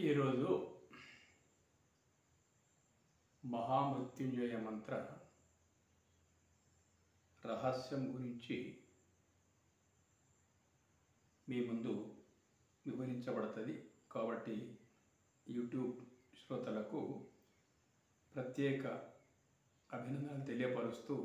ఈరోజు మహామృత్యుంజయ మంత్ర రహస్యం గురించి మీ ముందు వివరించబడుతుంది. కాబట్టి యూట్యూబ్ శ్రోతలకు ప్రత్యేక అభినందనలు తెలియపరుస్తూ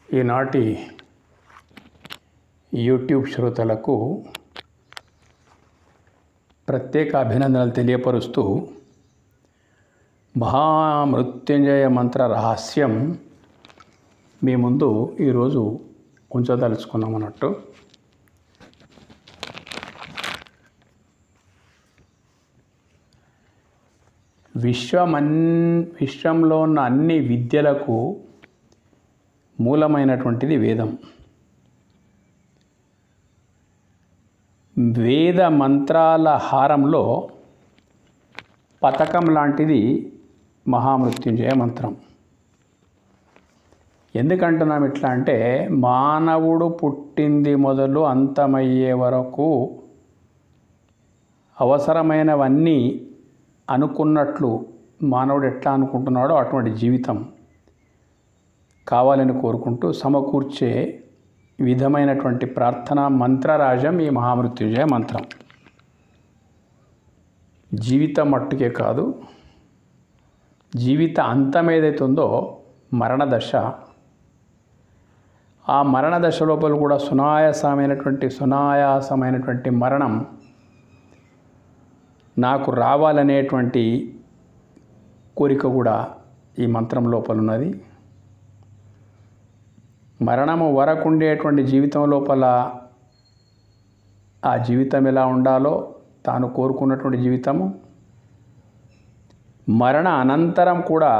ఈనాటి యూట్యూబ్ శ్రోతలకు ప్రత్యేక అభినందనలు తెలియపరుస్తూ మహామృత్యుంజయ మంత్ర రహస్యం మీ ముందు ఈరోజు ఉంచదలుచుకున్నాం అన్నట్టు. విశ్వంలో ఉన్న అన్ని విద్యలకు మూలమైనటువంటిది వేదం. వేద మంత్రాల హారంలో పతకం లాంటిది మహామృత్యుంజయ మంత్రం. ఎందుకంటున్నాం ఇట్లా అంటే, మానవుడు పుట్టింది మొదలు అంతమయ్యే వరకు అవసరమైనవన్నీ అనుకున్నట్లు మానవుడు ఎట్లా అనుకుంటున్నాడో అటువంటి జీవితం కావాలని కోరుకుంటూ సమకూర్చే విధమైనటువంటి ప్రార్థనా మంత్రరాజం ఈ మహామృత్యుంజయ మంత్రం. జీవితం మట్టుకే కాదు, జీవిత అంతం ఏదైతే ఉందో మరణ దశ, ఆ మరణ దశ లోపల కూడా సునాయాసమైనటువంటి మరణం నాకు రావాలనేటువంటి కోరిక కూడా ఈ మంత్రం లోపల ఉన్నది. మరణము వరకు ఉండేటువంటి జీవితం లోపల ఆ జీవితం ఎలా ఉండాలో, తాను కోరుకున్నటువంటి జీవితము, మరణ అనంతరం కూడా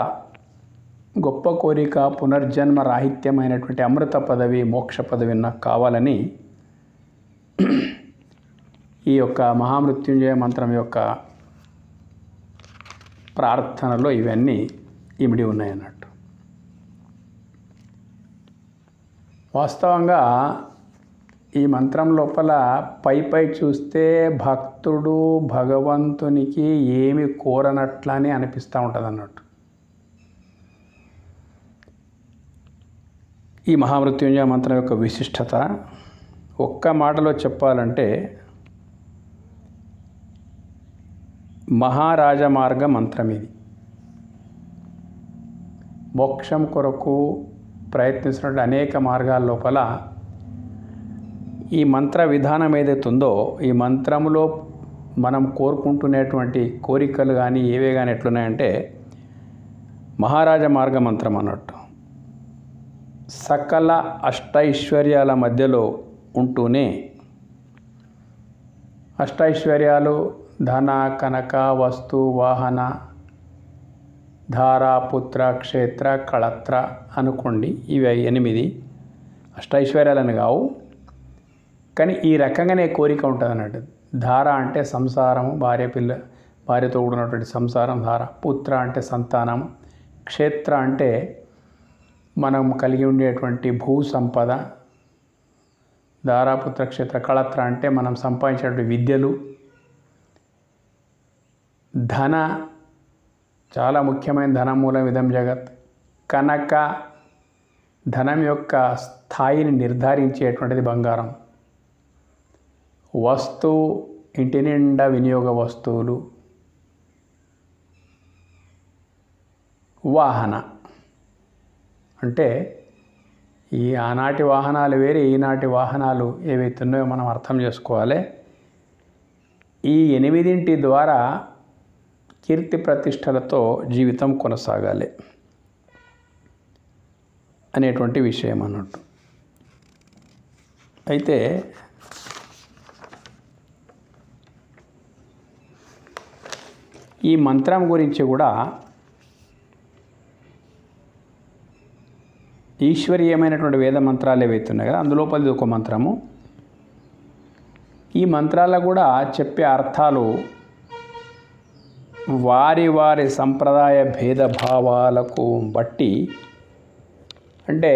గొప్ప కోరిక పునర్జన్మ రాహిత్యమైనటువంటి అమృత పదవి, మోక్ష పదవి నాకు కావాలని ఈ యొక్క మహామృత్యుంజయ మంత్రం యొక్క ప్రార్థనలో ఇవన్నీ ఇమిడి ఉన్నాయన్నట్టు. వాస్తవంగా ఈ మంత్రం లోపల పై చూస్తే భక్తుడు భగవంతునికి ఏమి కోరనట్లని అనిపిస్తూ ఉంటుంది అన్నట్టు. ఈ మహామృత్యుంజయ మంత్రం యొక్క విశిష్టత ఒక్క మాటలో చెప్పాలంటే మహారాజమార్గ మంత్రం ఇది. మోక్షం కొరకు ప్రయత్నిస్తున్నటువంటి అనేక మార్గాల లోపల ఈ మంత్ర విధానం ఏదైతుందో, ఈ మంత్రంలో మనం కోరుకుంటున్నటువంటి కోరికలు కానీ ఏవే కానీ ఎట్లున్నాయంటే మహారాజ మార్గ మంత్రం అన్నట్టు. సకల అష్టైశ్వర్యాల మధ్యలో ఉంటూనే, అష్టైశ్వర్యాలు ధన, కనక, వస్తు, వాహన, ధార, పుత్ర, క్షేత్ర, కళత్ర అనుకోండి. ఇవి 8 అష్టైశ్వర్యాలని కావు, కానీ ఈ రకంగానే కోరిక ఉంటుంది అన్నట్టు. ధార అంటే సంసారము, భార్యతో కూడినటువంటి సంసారం ధార. పుత్ర అంటే సంతానం. క్షేత్ర అంటే మనం కలిగి ఉండేటువంటి భూ సంపద. ధార, పుత్ర, క్షేత్ర. కళత్ర అంటే మనం సంపాదించేటువంటి విద్యలు. ధన, చాలా ముఖ్యమైన ధనమూలం ఇదం జగత్. కనక, ధనం యొక్క స్థాయిని నిర్ధారించేటువంటిది బంగారం. వస్తు, ఇంటి నిండా వినియోగ వస్తువులు. వాహన అంటే ఈ ఆనాటి వాహనాలు వేరే, ఈనాటి వాహనాలు ఏవైతే ఉన్నాయో మనం అర్థం చేసుకోవాలి. ఈ 8 ద్వారా కీర్తి ప్రతిష్టలతో జీవితం కొనసాగాలి అనేటువంటి విషయం అన్నట్టు. అయితే ఈ మంత్రం గురించి కూడా ఈశ్వరీయమైనటువంటి వేద మంత్రాలు ఏవైతే ఉన్నాయి కదా, అందులోపలిది ఒక మంత్రము. ఈ మంత్రాల్లో కూడా చెప్పే అర్థాలు వారి సంప్రదాయ భేదభావాలకు బట్టి, అంటే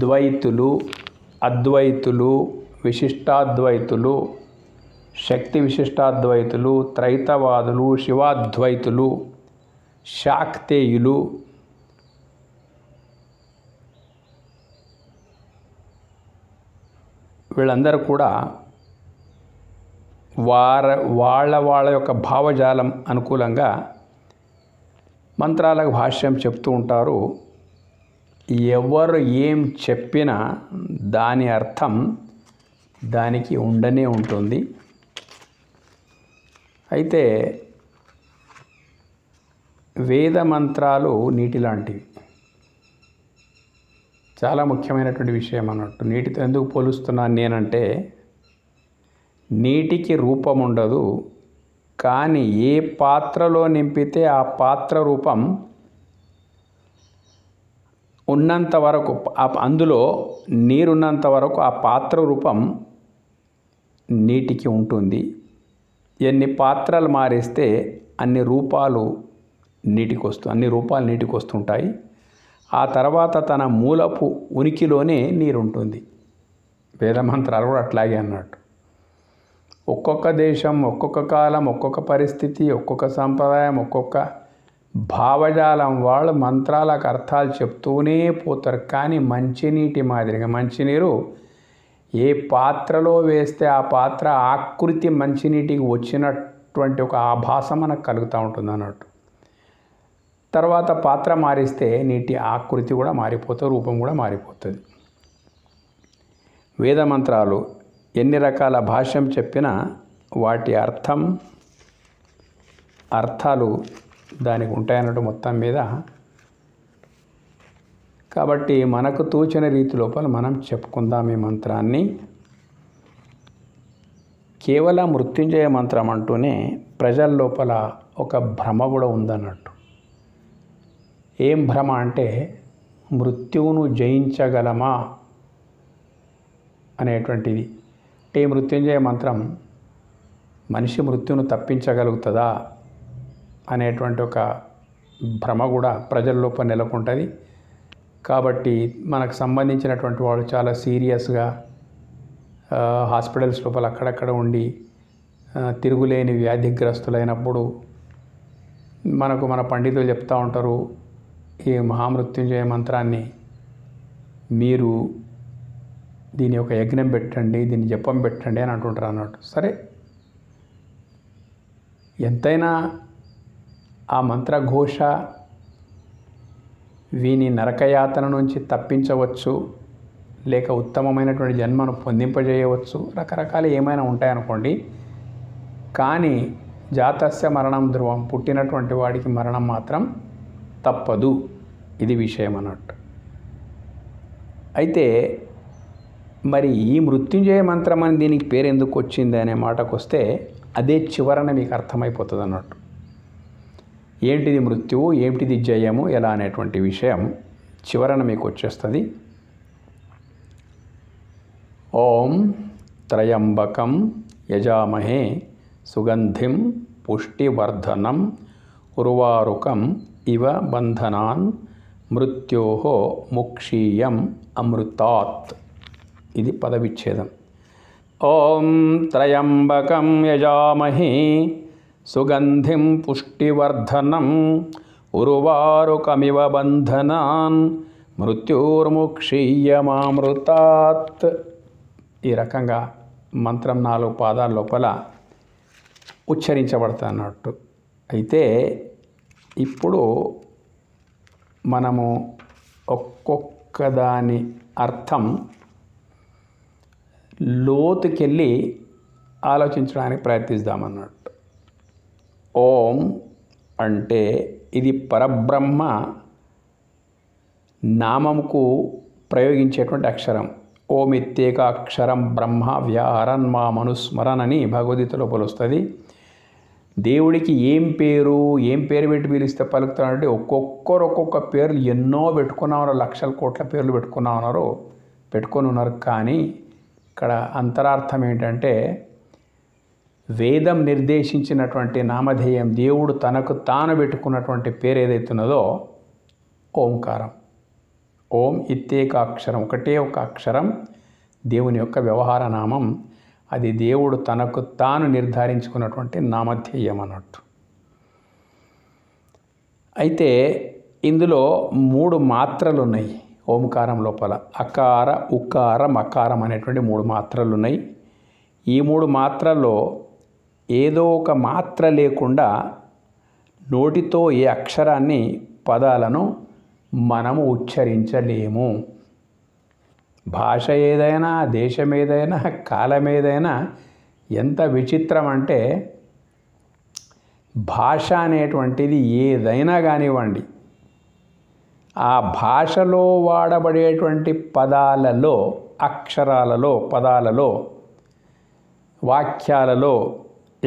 ద్వైతులు, అద్వైతులు, విశిష్టాద్వైతులు, శక్తి విశిష్టాద్వైతులు, త్రైతవాదులు, శివాద్వైతులు, శాక్తేయులు, వీళ్ళందరూ కూడా వాళ్ళ యొక్క భావజాలం అనుకూలంగా మంత్రాలకు భాష్యం చెప్తూ ఉంటారు. ఎవరు ఏం చెప్పినా దాని అర్థం దానికి ఉండనే ఉంటుంది. అయితే వేద మంత్రాలు నీటి లాంటివి. చాలా ముఖ్యమైనటువంటి విషయం అన్నట్టు. నీటితో ఎందుకు పోలుస్తున్నాను నేనంటే, నీటికి రూపం ఉండదు, కానీ ఏ పాత్రలో నింపితే ఆ పాత్ర రూపం ఉన్నంత వరకు, అందులో నీరున్నంత వరకు ఆ పాత్ర రూపం నీటికి ఉంటుంది. ఎన్ని పాత్రలు మారిస్తే అన్ని రూపాలు నీటికి వస్తుంటాయి. ఆ తర్వాత తన మూలపు ఉనికిలోనే నీరు ఉంటుంది. వేదమంత్రాలు కూడా అట్లాగే అన్నట్టు. ఒక్కొక్క దేశం, ఒక్కొక్క కాలం, ఒక్కొక్క పరిస్థితి, ఒక్కొక్క సంప్రదాయం, ఒక్కొక్క భావజాలం వాళ్ళు మంత్రాలకు అర్థాలు చెప్తూనే పోతారు. కానీ మంచినీటి మాదిరిగా, మంచినీరు ఏ పాత్రలో వేస్తే ఆ పాత్ర ఆకృతి మంచినీటికి వచ్చినటువంటి ఒక ఆభాసం మనకు కలుగుతూ ఉంటుంది అన్నట్టు. తర్వాత పాత్ర మారిస్తే నీటి ఆకృతి కూడా మారిపోతుంది, రూపం కూడా మారిపోతుంది. వేద మంత్రాలు ఎన్ని రకాల భాష్యం చెప్పినా వాటి అర్థాలు దానికి ఉంటాయన్నట్టు మొత్తం మీద. కాబట్టి మనకు తోచిన రీతి లోపల మనం చెప్పుకుందాం ఈ మంత్రాన్ని. కేవలం మృత్యుంజయ మంత్రం అంటూనే ప్రజల లోపల ఒక భ్రమ కూడా ఉందన్నట్టు. ఏం భ్రమ అంటే మృత్యువును జయించగలమా అనేటువంటిది. అంటే మృత్యుంజయ మంత్రం మనిషి మృత్యును తప్పించగలుగుతుందా అనేటువంటి ఒక భ్రమ కూడా ప్రజల లోపల నెలకొంటుంది. కాబట్టి మనకు సంబంధించినటువంటి వాళ్ళు చాలా సీరియస్గా హాస్పిటల్స్ లోపల అక్కడక్కడ ఉండి తిరుగులేని వ్యాధిగ్రస్తులైనప్పుడు మన పండితులు చెప్తూ ఉంటారు, ఈ మహామృత్యుంజయ మంత్రాన్ని మీరు దీని ఒక యజ్ఞం పెట్టండి, దీన్ని జపం పెట్టండి అని అంటుంటారు అన్నట్టు. సరే, ఎంతైనా ఆ మంత్రఘోష వీని నరకయాతన నుంచి తప్పించవచ్చు, లేక ఉత్తమమైనటువంటి జన్మను పొందింపజేయవచ్చు, రకరకాలు ఏమైనా ఉంటాయనుకోండి. కానీ జాతస్య మరణం ధ్రువం, పుట్టినటువంటి వాడికి మరణం మాత్రం తప్పదు. ఇది విషయం అన్నట్టు. అయితే మరి ఈ మృత్యుంజయ మంత్రం అని దీనికి పేరు ఎందుకు వచ్చింది అనే మాటకు వస్తే అదే చివరన మీకు అర్థమైపోతుంది అన్నట్టు. ఏంటిది మృత్యువు, ఏంటిది జయము, ఎలా అనేటువంటి విషయం చివరన మీకు వచ్చేస్తుంది. ఓం త్రయంబకం యజామహే సుగంధిం పుష్టివర్ధనం ఉర్వారుకం ఇవ బంధనాన్ మృత్యోః ముక్షీయం అమృతాత్. ఇది పదవిచ్ఛేదం. ఓం త్రయంబకం యజామహే సుగంధిం పుష్టివర్ధనం ఉర్వారుకమివ బంధనాన్ మృత్యోర్ముక్షీయమామృతాత్. ఈ రకంగా మంత్రం 4 పాదాల లోపల ఉచ్చరించబడతా అన్నట్టు. అయితే ఇప్పుడు మనము ఒక్కొక్క దాని అర్థం లోతుకెళ్ళి ఆలోచించడానికి ప్రయత్నిద్దామన్నట్టు. ఓం అంటే ఇది పరబ్రహ్మ నామముకు ప్రయోగించేటువంటి అక్షరం. ఓం ఇత్యేక అక్షరం బ్రహ్మ వ్యాహరన్ మా మనుస్మరన్ అని భగవద్గీతలో పలుస్తుంది. దేవుడికి ఏం పేరు పెట్టి పిలిస్తే పలుకుతాడంటే ఒక్కొక్క పేర్లు ఎన్నో పెట్టుకున్నారు, లక్షల కోట్ల పేర్లు పెట్టుకొని ఉన్నారు. కానీ ఇక్కడ అంతరార్థం ఏంటంటే వేదం నిర్దేశించినటువంటి నామధేయం, దేవుడు తనకు తాను పెట్టుకున్నటువంటి పేరు ఏదైతున్నదో ఓంకారం. ఓం ఇత్యేక అక్షరం, ఒకటే ఒక అక్షరం దేవుని యొక్క వ్యవహార నామం. అది దేవుడు తనకు తాను నిర్ధారించుకున్నటువంటి నామధేయం అన్నట్టు. అయితే ఇందులో 3 మాత్రలు ఉన్నాయి ఓంకారం లోపల. అకార, ఉకార, మకారం అనేటువంటి 3 మాత్రలు ఉన్నాయి. ఈ 3 మాత్రల్లో ఏదో ఒక మాత్ర లేకుండా నోటితో ఏ అక్షరాన్ని, పదాలను మనము ఉచ్చరించలేము. భాష ఏదైనా, దేశం ఏదైనా, కాలం ఏదైనా ఎంత విచిత్రం అంటే భాష అనేటువంటిది ఏదైనా కానివ్వండి, ఆ భాషలో వాడబడేటువంటి పదాలలో, అక్షరాలలో, పదాలలో, వాక్యాలలో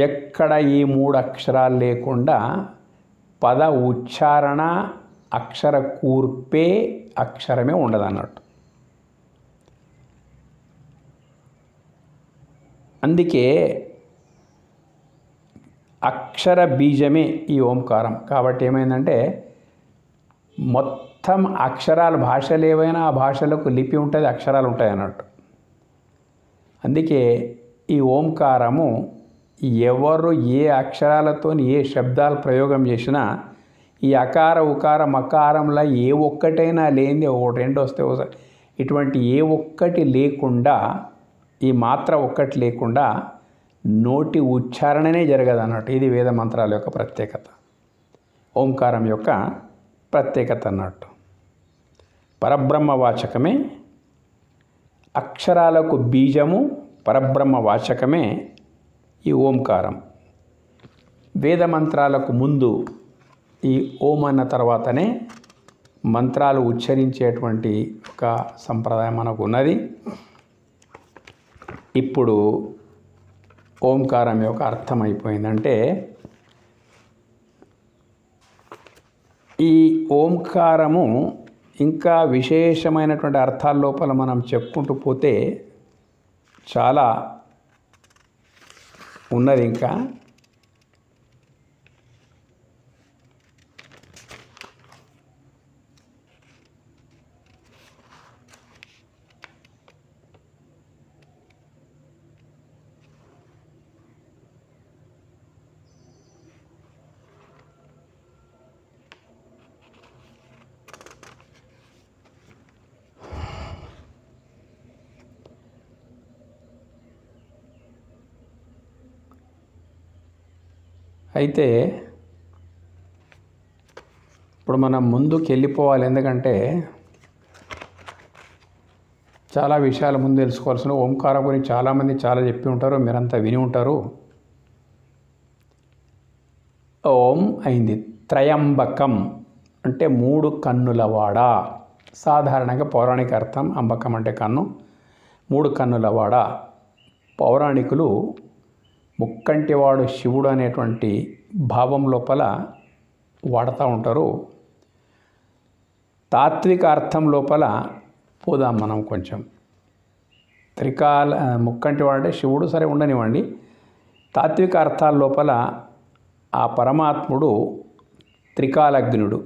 ఎక్కడ ఈ 3 అక్షరాలు లేకుండా పద ఉచ్చారణ, అక్షర కూర్పే అక్షరమే ఉండదన్నట్టు. అందుకే అక్షర బీజమే ఈ ఓంకారం. కాబట్టి ఏమైందంటే మొత్తం అక్షరాలు, భాషలు ఏవైనా ఆ భాషలకు లిపి ఉంటుంది, అక్షరాలు ఉంటాయి అన్నట్టు. అందుకే ఈ ఓంకారము ఎవరు ఏ అక్షరాలతో ఏ శబ్దాలు ప్రయోగం చేసినా ఈ అకార, ఉకార, మకారంలో ఏ ఒక్కటైనా లేనిది ఒకటి రెండు వస్తే ఇటువంటి ఏ ఒక్కటి లేకుండా, ఈ మాత్ర ఒక్కటి లేకుండా నోటి ఉచ్చారణనే జరగదు అన్నట్టు. ఇది వేద మంత్రాల యొక్క ప్రత్యేకత, ఓంకారం యొక్క ప్రత్యేకత అన్నట్టు. పరబ్రహ్మవాచకమే అక్షరాలకు బీజము పరబ్రహ్మ వాచకమే ఈ ఓంకారం. వేద మంత్రాలకు ముందు ఈ ఓం అన్న తర్వాతనే మంత్రాలు ఉచ్చరించేటువంటి ఒక సంప్రదాయం మనకు ఉన్నది. ఇప్పుడు ఓంకారం యొక్క అర్థం అయిపోయిందంటే, ఈ ఓంకారము ఇంకా విశేషమైనటువంటి అర్థాల లోపల మనం చెప్పుకుంటూ పోతే చాలా ఉన్నది. ఇంకా అయితే ఇప్పుడు మనం ముందుకు వెళ్ళిపోవాలి. ఎందుకంటే చాలా విషయాల ముందు తెలుసుకోవాల్సిన ఓంకారం గురించి చాలామంది చాలా చెప్పి ఉంటారు, మీరంతా విని ఉంటారు. ఓం అయింది. త్రయంబకం అంటే 3 కన్నులవాడ. సాధారణంగా పౌరాణిక అర్థం అంబకం అంటే కన్ను, 3 కన్నులవాడ. పౌరాణికులు ముక్కంటివాడు శివుడు అనేటువంటి భావం లోపల వాడుతూ ఉంటారు. తాత్విక అర్థం లోపల పోదాం మనం కొంచెం. ముక్కంటివాడు అంటే శివుడు, సరే ఉండనివ్వండి. తాత్విక అర్థాల లోపల ఆ పరమాత్ముడు త్రికాలగ్నుడు.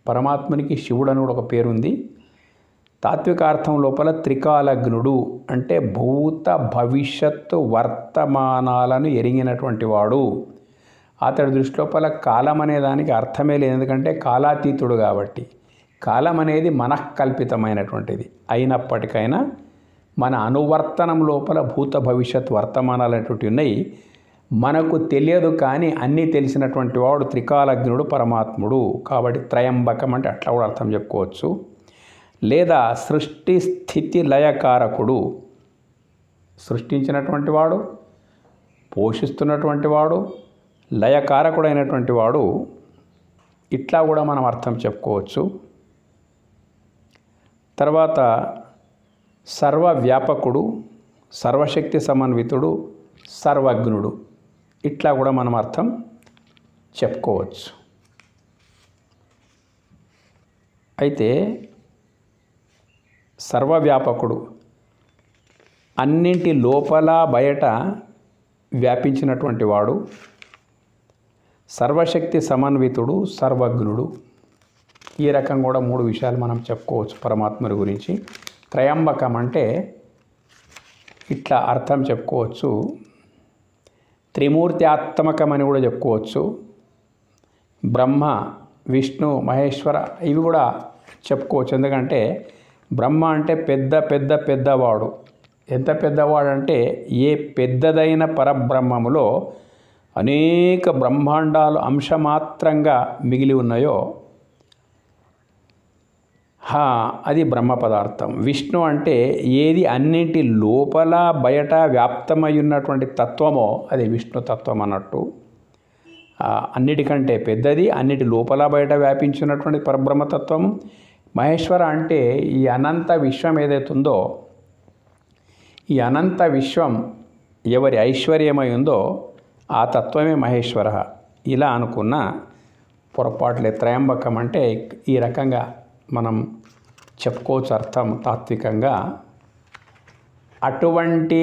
పరమాత్మునికి శివుడు అని కూడా ఒక పేరుంది. తాత్వికార్థం లోపల త్రికాలగ్నుడు అంటే భూత భవిష్యత్తు వర్తమానాలను ఎరిగినటువంటి వాడు. అతడి దృష్టి లోపల కాలం అనే దానికి అర్థమే లేదు, ఎందుకంటే కాలాతీతుడు కాబట్టి. కాలం అనేది మనఃకల్పితమైనటువంటిది. అయినప్పటికైనా మన అనువర్తనం లోపల భూత భవిష్యత్ వర్తమానాలు అనేటువంటివి ఉన్నాయి. మనకు తెలియదు కానీ అన్నీ తెలిసినటువంటి వాడు త్రికాలగ్నుడు పరమాత్ముడు. కాబట్టి త్రయంబకం అంటే అట్లా కూడా అర్థం చెప్పుకోవచ్చు. లేదా సృష్టి స్థితి లయకారకుడు. సృష్టించినటువంటి వాడు, పోషిస్తున్నటువంటి వాడు, లయకారకుడైనటువంటి వాడు. ఇట్లా కూడా మనం అర్థం చెప్పుకోవచ్చు. తర్వాత సర్వవ్యాపకుడు, సర్వశక్తి సమన్వితుడు, సర్వజ్ఞుడు. ఇట్లా కూడా మనం అర్థం చెప్పుకోవచ్చు. అయితే సర్వవ్యాపకుడు అన్నింటి లోపల బయట వ్యాపించినటువంటి వాడు. సర్వశక్తి సమన్వితుడు, సర్వజ్ఞుడు. ఈ రకంగా కూడా 3 విషయాలు మనం చెప్పుకోవచ్చు పరమాత్ముడి గురించి. త్రయంబకం అంటే ఇట్లా అర్థం చెప్పుకోవచ్చు. త్రిమూర్త్యాత్మకం అని కూడా చెప్పుకోవచ్చు. బ్రహ్మ, విష్ణు, మహేశ్వర ఇవి కూడా చెప్పుకోవచ్చు. ఎందుకంటే బ్రహ్మ అంటే పెద్దవాడు. ఎంత పెద్దవాడు అంటే ఏ పెద్దదైన పరబ్రహ్మములో అనేక బ్రహ్మాండాలు అంశమాత్రంగా మిగిలి ఉన్నాయో అది బ్రహ్మ పదార్థం. విష్ణు అంటే ఏది అన్నింటి లోపల బయట వ్యాప్తమై ఉన్నటువంటి తత్వమో అది విష్ణు తత్వం అన్నట్టు. అన్నిటికంటే పెద్దది, అన్నిటి లోపల బయట వ్యాపించినటువంటి పరబ్రహ్మతత్వము. మహేశ్వర అంటే ఈ అనంత విశ్వం ఏదైతుందో, ఈ అనంత విశ్వం ఎవరి ఐశ్వర్యమై ఉందో ఆ తత్వమే మహేశ్వర. ఇలా అనుకున్న పొరపాట్లే. త్రయంబకం అంటే ఈ రకంగా మనం చెప్పుకోవచ్చు అర్థం తాత్వికంగా. అటువంటి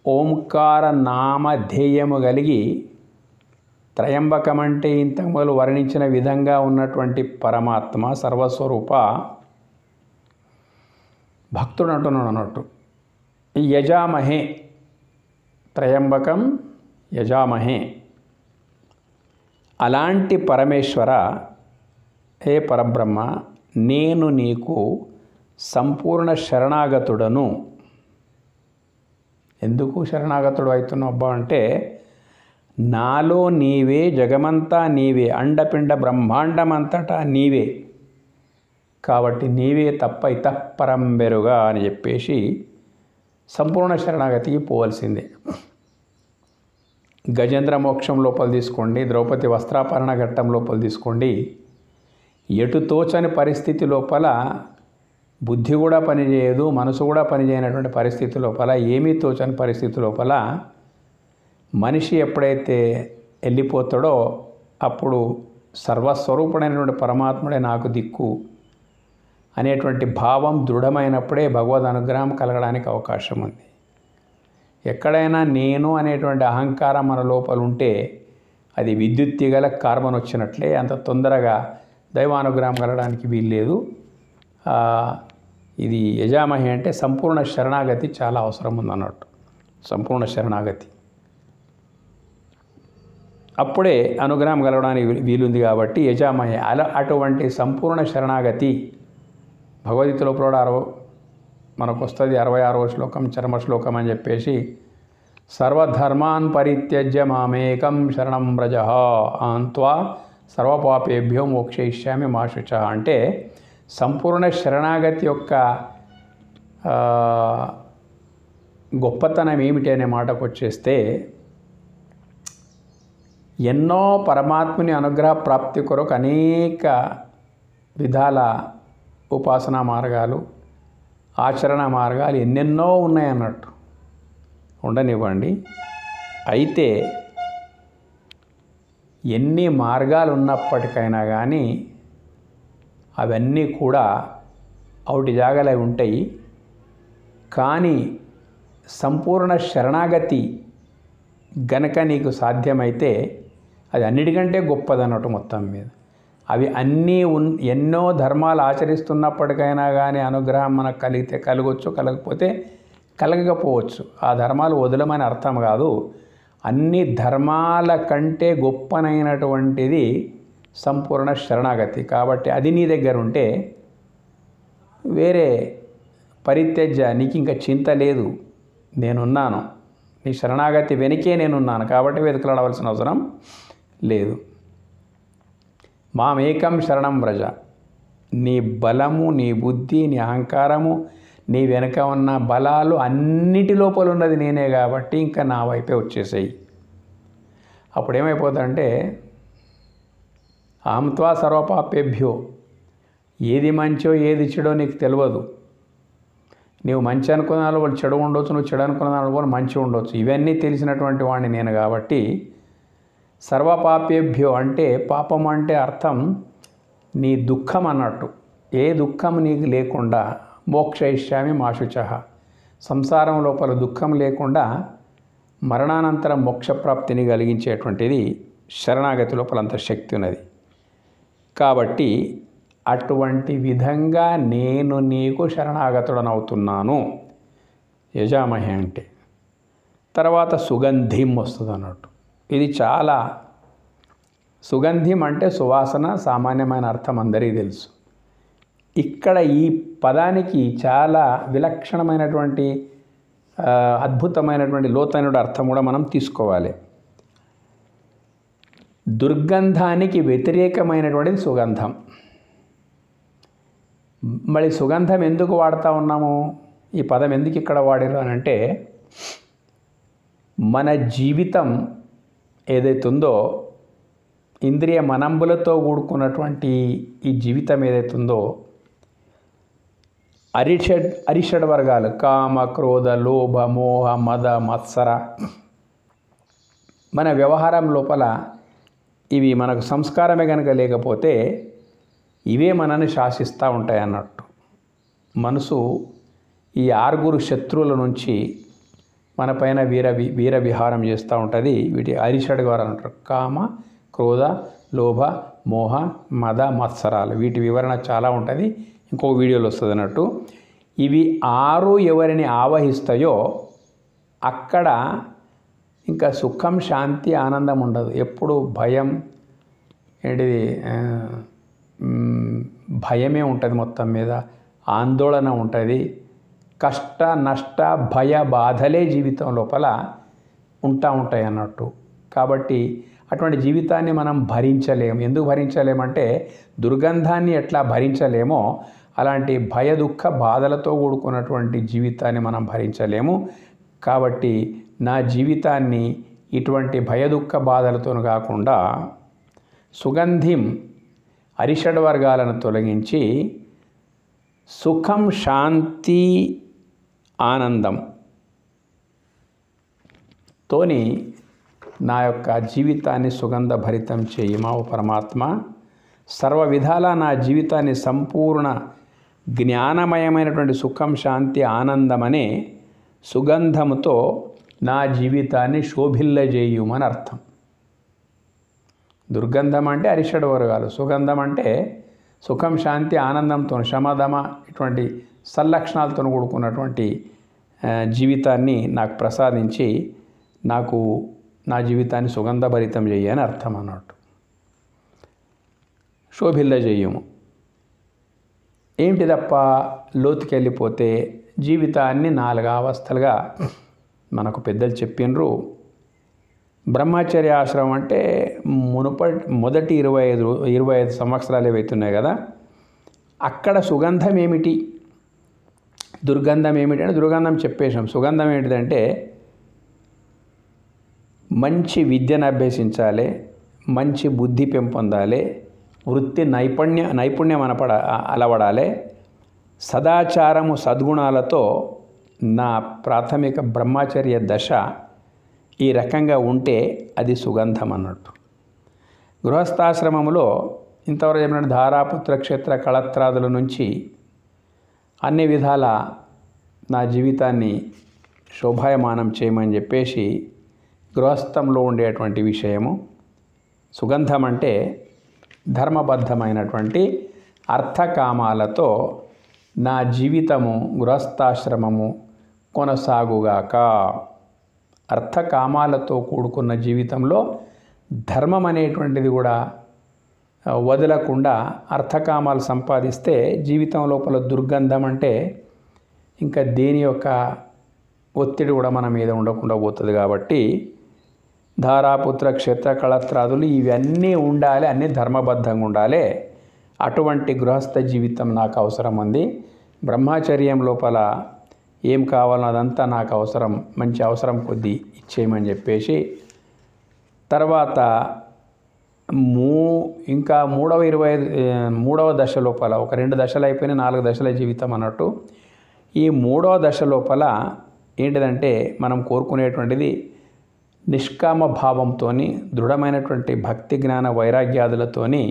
ఓంకార నామధేయము కలిగి త్రయంబకం అంటే ఇంతకు మొదలు వర్ణించిన విధంగా ఉన్నటువంటి పరమాత్మ సర్వస్వరూప భక్తుడు అంటున్నాడు అన్నట్టు. ఈ యజామహే, త్రయంబకం యజామహే. అలాంటి పరమేశ్వర, హే పరబ్రహ్మ, నేను నీకు సంపూర్ణ శరణాగతుడను. ఎందుకు శరణాగతుడు అవుతున్నావు అబ్బా అంటే, నాలో నీవే, జగమంతా నీవే, అండపిండ బ్రహ్మాండమంతటా నీవే. కాబట్టి నీవే తప్ప ఇతఃపరం బెరుగా అని చెప్పేసి సంపూర్ణ శరణాగతికి పోవాల్సిందే. గజేంద్ర మోక్షం లోపల తీసుకోండి, ద్రౌపది వస్త్రాపరణ ఘట్టం లోపల తీసుకోండి, ఎటు తోచని పరిస్థితి లోపల బుద్ధి కూడా పనిచేయదు, మనసు కూడా పనిచేయనటువంటి పరిస్థితి లోపల, ఏమీ తోచని పరిస్థితి లోపల మనిషి ఎప్పుడైతే వెళ్ళిపోతాడో అప్పుడు సర్వస్వరూపుడైనటువంటి పరమాత్ముడే నాకు దిక్కు అనేటువంటి భావం దృఢమైనప్పుడే భగవద్ అనుగ్రహం కలగడానికి అవకాశం ఉంది. ఎక్కడైనా నేను అనేటువంటి అహంకారం మన లోపల ఉంటే అది విద్యుత్ తీగల కార్బన్ వచ్చినట్లే, అంత తొందరగా దైవానుగ్రహం కలగడానికి వీల్లేదు. ఇది యజామహి అంటే సంపూర్ణ శరణాగతి చాలా అవసరం ఉందన్నట్టు. సంపూర్ణ శరణాగతి అప్పుడే అనుగ్రహం కలగడానికి వీలుంది. కాబట్టి యజామహి అటువంటి సంపూర్ణ శరణాగతి భగవద్గీతలో కూడా మనకు వస్తుంది. 66వ శ్లోకం చరమ శ్లోకం అని చెప్పేసి సర్వధర్మాన్ పరిత్యజ్య మామేకం శరణం వ్రజ అంత్వా సర్వపాపేభ్యో మోక్షయిష్యామి మా శుచః. అంటే సంపూర్ణ శరణాగతి యొక్క గొప్పతనం ఏమిటి అనే మాటకు వచ్చేస్తే, ఎన్నో పరమాత్ముని అనుగ్రహ ప్రాప్తి కొరకు అనేక విధాల ఉపాసనా మార్గాలు, ఆచరణ మార్గాలు ఎన్నెన్నో ఉన్నాయన్నట్టు. ఉండనివ్వండి. అయితే ఎన్ని మార్గాలు ఉన్నప్పటికైనా కానీ అవన్నీ కూడా ఒకటి జాగాలో ఉంటాయి. కానీ సంపూర్ణ శరణాగతి గనక నీకు సాధ్యమైతే అది అన్నిటికంటే గొప్పదన్నట్టు మొత్తం మీద. అవి అన్నీ ఎన్నో ధర్మాలు ఆచరిస్తున్నప్పటికైనా కానీ అనుగ్రహం మనకు కలిగితే కలగవచ్చు, కలగకపోతే కలగకపోవచ్చు. ఆ ధర్మాలు వదలమని అర్థం కాదు. అన్ని ధర్మాల కంటే గొప్పనైనటువంటిది సంపూర్ణ శరణాగతి. కాబట్టి అది నీ దగ్గర ఉంటే వేరే పరిత్యజ్య, నీకు ఇంకా చింత లేదు, నేనున్నాను, నీ శరణాగతి వెనుకే నేనున్నాను కాబట్టి వెతుకలాడవలసిన అవసరం లేదు. మామేకం శరణం వ్రజ. నీ బలము, నీ బుద్ధి, నీ అహంకారము, నీ వెనుక ఉన్న బలాలు అన్నిటి లోపల ఉన్నది నేనే కాబట్టి ఇంకా నా వైపే వచ్చేసాయి. అప్పుడు ఏమైపోతుందంటే అహంత్వా సర్వపాపేభ్యో, ఏది మంచో ఏది చెడో నీకు తెలియదు. నీవు మంచి అనుకున్న వాళ్ళు చెడు ఉండొచ్చు, నువ్వు చెడు అనుకున్న వాళ్ళు మంచి ఉండొచ్చు. ఇవన్నీ తెలిసినటువంటి వాడిని నేను కాబట్టి సర్వపాపేభ్యో అంటే పాపం అంటే అర్థం నీ దుఃఖం అన్నట్టు. ఏ దుఃఖం నీకు లేకుండా మోక్షయిష్యామి మా శుచః. సంసారం లోపల దుఃఖం లేకుండా మరణానంతరం మోక్షప్రాప్తిని కలిగించేటువంటిది శరణాగతి లోపల అంత శక్తి ఉన్నది. కాబట్టి అటువంటి విధంగా నేను నీకు శరణాగతుడనవుతున్నాను యజామహి అంటే. తర్వాత సుగంధిం వస్తుంది అన్నట్టు. ఇది చాలా, సుగంధిం అంటే సువాసన, సామాన్యమైన అర్థం అందరికీ తెలుసు. ఇక్కడ ఈ పదానికి చాలా విలక్షణమైనటువంటి అద్భుతమైనటువంటి లోతైన అర్థం కూడా మనం తీసుకోవాలి. దుర్గంధానికి వ్యతిరేకమైనటువంటిది సుగంధం. మరి సుగంధం ఎందుకు వాడుతూ ఉన్నాము, ఈ పదం ఎందుకు ఇక్కడ వాడారు అని అంటే, మన జీవితం ఏదైతే ఉందో ఇంద్రియ మనంబులతో కూడుకున్నటువంటి ఈ జీవితం ఏదైతే ఉందో అరిషడ్ వర్గాలు కామ, క్రోధ, లోభ, మోహ, మద, మత్సర, మన వ్యవహారం లోపల ఇవి మనకు సంస్కారమే కనుక లేకపోతే ఇవే మనల్ని శాసిస్తూ ఉంటాయి అన్నట్టు. మనసు ఈ 6 శత్రువుల నుంచి మన పైన వీర విహారం చేస్తూ ఉంటుంది. వీటి అరిషడ్ వర్గాలు అంటారు. కామ, క్రోధ, లోభ, మోహ, మద, మత్సరాలు. వీటి వివరణ చాలా ఉంటుంది, ఇంకొక వీడియోలో వస్తుంది అన్నట్టు. ఇవి 6 ఎవరిని ఆవహిస్తాయో అక్కడ ఇంకా సుఖం, శాంతి, ఆనందం ఉండదు. ఎప్పుడు భయం, ఏంటిది భయమే ఉంటుంది, మొత్తం మీద ఆందోళన ఉంటుంది, కష్ట నష్ట భయ బాధలే జీవితం లోపల ఉంటాయి అన్నట్టు. కాబట్టి అటువంటి జీవితాన్ని మనం భరించలేము. ఎందుకు భరించలేమంటే దుర్గంధాన్ని ఎట్లా భరించలేమో అలాంటి భయ దుఃఖ బాధలతో కూడుకున్నటువంటి జీవితాన్ని మనం భరించలేము. కాబట్టి నా జీవితాన్ని ఇటువంటి భయ దుఃఖ బాధలతో కాకుండా సుగంధిం అరిషడ్ వర్గాలను తొలగించి సుఖం శాంతి ఆనందం తోని నా యొక్క జీవితాన్ని సుగంధ భరితం చేయమా ఓ పరమాత్మ. సర్వ విధాలా నా జీవితాన్ని సంపూర్ణ జ్ఞానమయమైనటువంటి సుఖం శాంతి ఆనందం అనే సుగంధముతో నా జీవితాన్ని శోభిల్లజేయుమని అర్థం. దుర్గంధం అంటే అరిషడ్ వర్గాలు, సుగంధం అంటే సుఖం శాంతి ఆనందంతో శమధమ ఇటువంటి సల్లక్షణాలతో కూడుకున్నటువంటి జీవితాన్ని నాకు ప్రసాదించి నాకు నా జీవితాన్ని సుగంధభరితం చేయని అర్థం అన్నట్టు. శోభిల్లజేయము ఏంటి తప్ప లోతుకెళ్ళిపోతే జీవితాన్ని 4 అవస్థలుగా మనకు పెద్దలు చెప్పినరు. బ్రహ్మచర్య ఆశ్రమం అంటే మొదటి 25 సంవత్సరాలు ఏవైతున్నాయి కదా, అక్కడ సుగంధం ఏమిటి దుర్గంధం ఏమిటి అంటే దుర్గంధం చెప్పేశాం. సుగంధం ఏంటిదంటే మంచి విద్యను అభ్యసించాలి, మంచి బుద్ధి పెంపొందాలి, వృత్తి నైపుణ్యం అలవడాలి, సదాచారము సద్గుణాలతో నా ప్రాథమిక బ్రహ్మచర్య దశ ఈ రకంగా ఉంటే అది సుగంధం అన్నట్టు. గృహస్థాశ్రమంలో ఇంతవరకు చెప్పినట్టు ధారాపుత్ర క్షేత్ర కళత్రాదుల నుంచి అన్ని విధాల నా జీవితాన్ని శోభాయమానం చేయమని చెప్పేసి గృహస్థంలో ఉండేటువంటి విషయము. సుగంధం అంటే ధర్మబద్ధమైనటువంటి అర్థకామాలతో నా జీవితము గృహస్థాశ్రమము కొనసాగుగాక. అర్థకామాలతో కూడుకున్న జీవితంలో ధర్మం అనేటువంటిది కూడా వదలకుండా అర్థకామాలు సంపాదిస్తే జీవితం లోపల దుర్గంధం అంటే ఇంకా దేని యొక్క ఒత్తిడి కూడా మన మీద ఉండకుండా పోతుంది. కాబట్టి ధారాపుత్ర క్షేత్ర కళత్రాదులు ఇవన్నీ ఉండాలి, అన్నీ ధర్మబద్ధంగా ఉండాలి. అటువంటి గృహస్థ జీవితం నాకు అవసరం ఉంది. బ్రహ్మచర్యం లోపల ఏం కావాలో అదంతా నాకు అవసరం, మంచి అవసరం కొద్దీ ఇచ్చేయమని చెప్పేసి తర్వాత ఇంకా మూడవ దశ లోపల ఒక 2 దశలు అయిపోయిన 4 దశల జీవితం అన్నట్టు. ఈ 3వ దశ లోపల ఏంటిదంటే మనం కోరుకునేటువంటిది నిష్కామ భావంతో దృఢమైనటువంటి భక్తి జ్ఞాన వైరాగ్యాదులతోని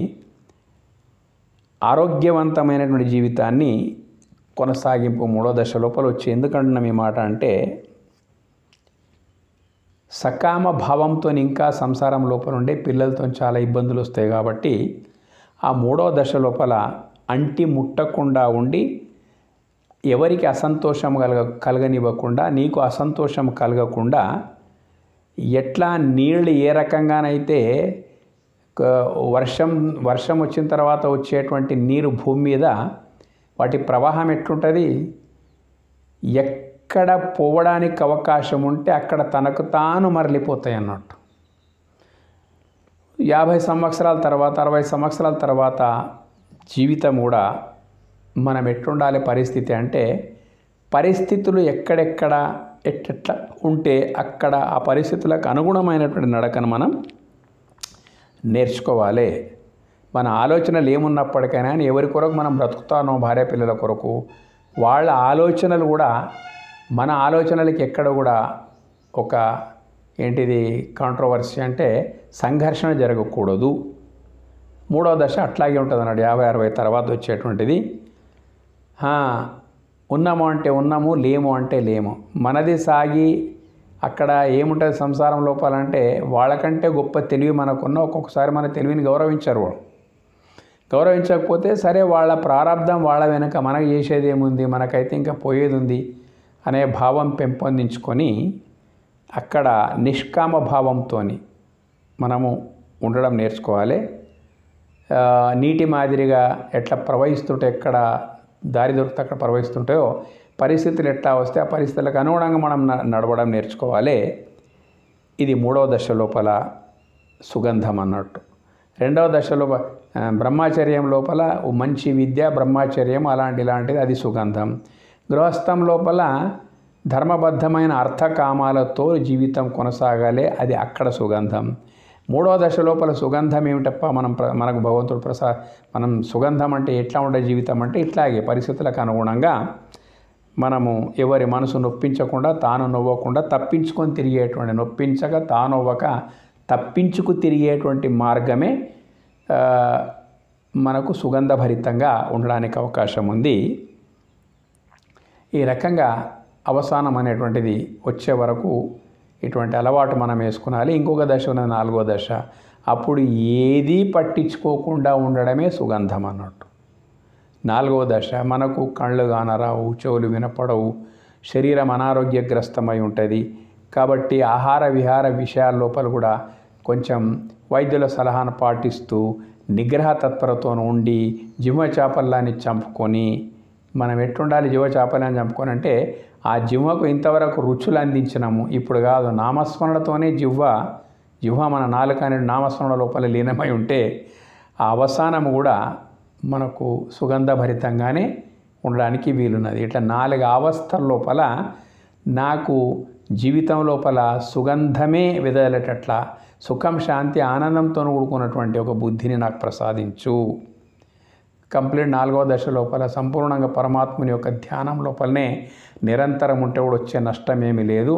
ఆరోగ్యవంతమైనటువంటి జీవితాన్ని కొనసాగింపు 3వ దశ లోపల వచ్చి. ఎందుకంటున్నాం ఈ మాట అంటే సకామ భావంతో ఇంకా సంసారం లోపల ఉండే పిల్లలతో చాలా ఇబ్బందులు వస్తాయి. కాబట్టి ఆ 3వ దశ లోపల అంటి ముట్టకుండా ఉండి ఎవరికి అసంతోషం కలగనివ్వకుండా, నీకు అసంతోషం కలగకుండా ఎట్లా నీళ్ళు ఏ రకంగానైతే వర్షం వచ్చిన తర్వాత వచ్చేటువంటి నీరు భూమి మీద వాటి ప్రవాహం ఎట్లుంటుంది, ఎక్కడ పోవడానికి అవకాశం ఉంటే అక్కడ తనకు తాను మరలిపోతాయి అన్నట్టు. 50 సంవత్సరాల తర్వాత 60 సంవత్సరాల తర్వాత జీవితం కూడా మనం ఎట్లుండాలి పరిస్థితి అంటే పరిస్థితులు ఎక్కడెక్కడ ఎట్లా ఉంటే అక్కడ ఆ పరిస్థితులకు అనుగుణమైనటువంటి నడకను మనం నేర్చుకోవాలి. మన ఆలోచనలు ఏమున్నప్పటికైనా ఎవరి కొరకు మనం బ్రతుకుతానో భార్య పిల్లల కొరకు వాళ్ళ ఆలోచనలు కూడా మన ఆలోచనలకి ఎక్కడ కూడా ఒక ఏంటిది కాంట్రవర్సీ అంటే సంఘర్షణ జరగకూడదు. 3వ దశ అట్లాగే ఉంటుంది అన్నాడు. 50-60 తర్వాత వచ్చేటువంటిది. ఉన్నాము అంటే ఉన్నాము, లేము అంటే లేము. మనది సాగి అక్కడ ఏముంటుంది సంసారం లోపాలంటే వాళ్ళకంటే గొప్ప తెలివి మనకున్న ఒక్కొక్కసారి మన తెలివిని గౌరవించరు. గౌరవించకపోతే సరే వాళ్ళ ప్రారంధం వాళ్ళ వెనుక మనకు చేసేది ఏముంది, మనకైతే ఇంకా పోయేది ఉంది అనే భావం పెంపొందించుకొని అక్కడ నిష్కామ భావంతో మనము ఉండడం నేర్చుకోవాలి. నీటి మాదిరిగా ఎట్లా ప్రవహిస్తుంటే ఎక్కడ దారి దొరికితే అక్కడ ప్రవహిస్తుంటాయో పరిస్థితులు ఎట్లా వస్తే ఆ పరిస్థితులకు అనుగుణంగా మనం నడవడం నేర్చుకోవాలి. ఇది 3వ దశ లోపల సుగంధం అన్నట్టు. రెండవ దశలో బ్రహ్మచర్యం లోపల మంచి విద్య, బ్రహ్మచర్యం ఇలాంటిది అది సుగంధం. గృహస్థం లోపల ధర్మబద్ధమైన అర్థకామాలతో జీవితం కొనసాగాలి, అది అక్కడ సుగంధం. మూడవ దశ లోపల సుగంధం ఏమిటప్ప మనకు భగవంతుడు మనం సుగంధం అంటే ఎట్లా ఉండే జీవితం అంటే ఇట్లాగే పరిస్థితులకు అనుగుణంగా మనము ఎవరి మనసు నొప్పించకుండా, తాను నవ్వకుండా తప్పించుకొని తిరిగేటువంటి, నొప్పించక తానవ్వక తప్పించుకు తిరిగేటువంటి మార్గమే మనకు సుగంధభరితంగా ఉండడానికి అవకాశం ఉంది. ఈ రకంగా అవసానం అనేటువంటిది వచ్చే వరకు ఇటువంటి అలవాటు మనం వేసుకునాలి. ఇంకొక దశ ఉన్నది, నాలుగో దశ. అప్పుడు ఏదీ పట్టించుకోకుండా ఉండడమే సుగంధం అన్నట్టు. నాలుగవ దశ మనకు కళ్ళు కానరావు, చెవులు వినపడవు, శరీరం అనారోగ్యగ్రస్తమై ఉంటుంది. కాబట్టి ఆహార విహార విషయాల లోపల కూడా కొంచెం వైద్యుల సలహాను పాటిస్తూ నిగ్రహ తత్పరతో ఉండి జివ్వ చాపల్లాన్ని చంపుకొని, మనం ఎట్టుండాలి జివ్వ చాపల్లాన్ని చంపుకొని అంటే ఆ జివ్వకు ఇంతవరకు రుచులు అందించినాము, ఇప్పుడు కాదు నామస్మరణతోనే జివ్వ మన నాలుక అనే నామస్మరణ లోపల లీనమై ఉంటే ఆ అవసానము కూడా మనకు సుగంధభరితంగానే ఉండడానికి వీలున్నది. ఇట్లా 4 అవస్థల లోపల నాకు జీవితం లోపల సుగంధమే వెదజల్లేటట్ల సుఖం, శాంతి, ఆనందంతో కూడుకున్నటువంటి ఒక బుద్ధిని నాకు ప్రసాదించు. కంప్లీట్ 4వ దశ లోపల సంపూర్ణంగా పరమాత్ముని యొక్క ధ్యానం లోపలనే నిరంతరం ఉంటే కూడా వచ్చే నష్టం ఏమీ లేదు.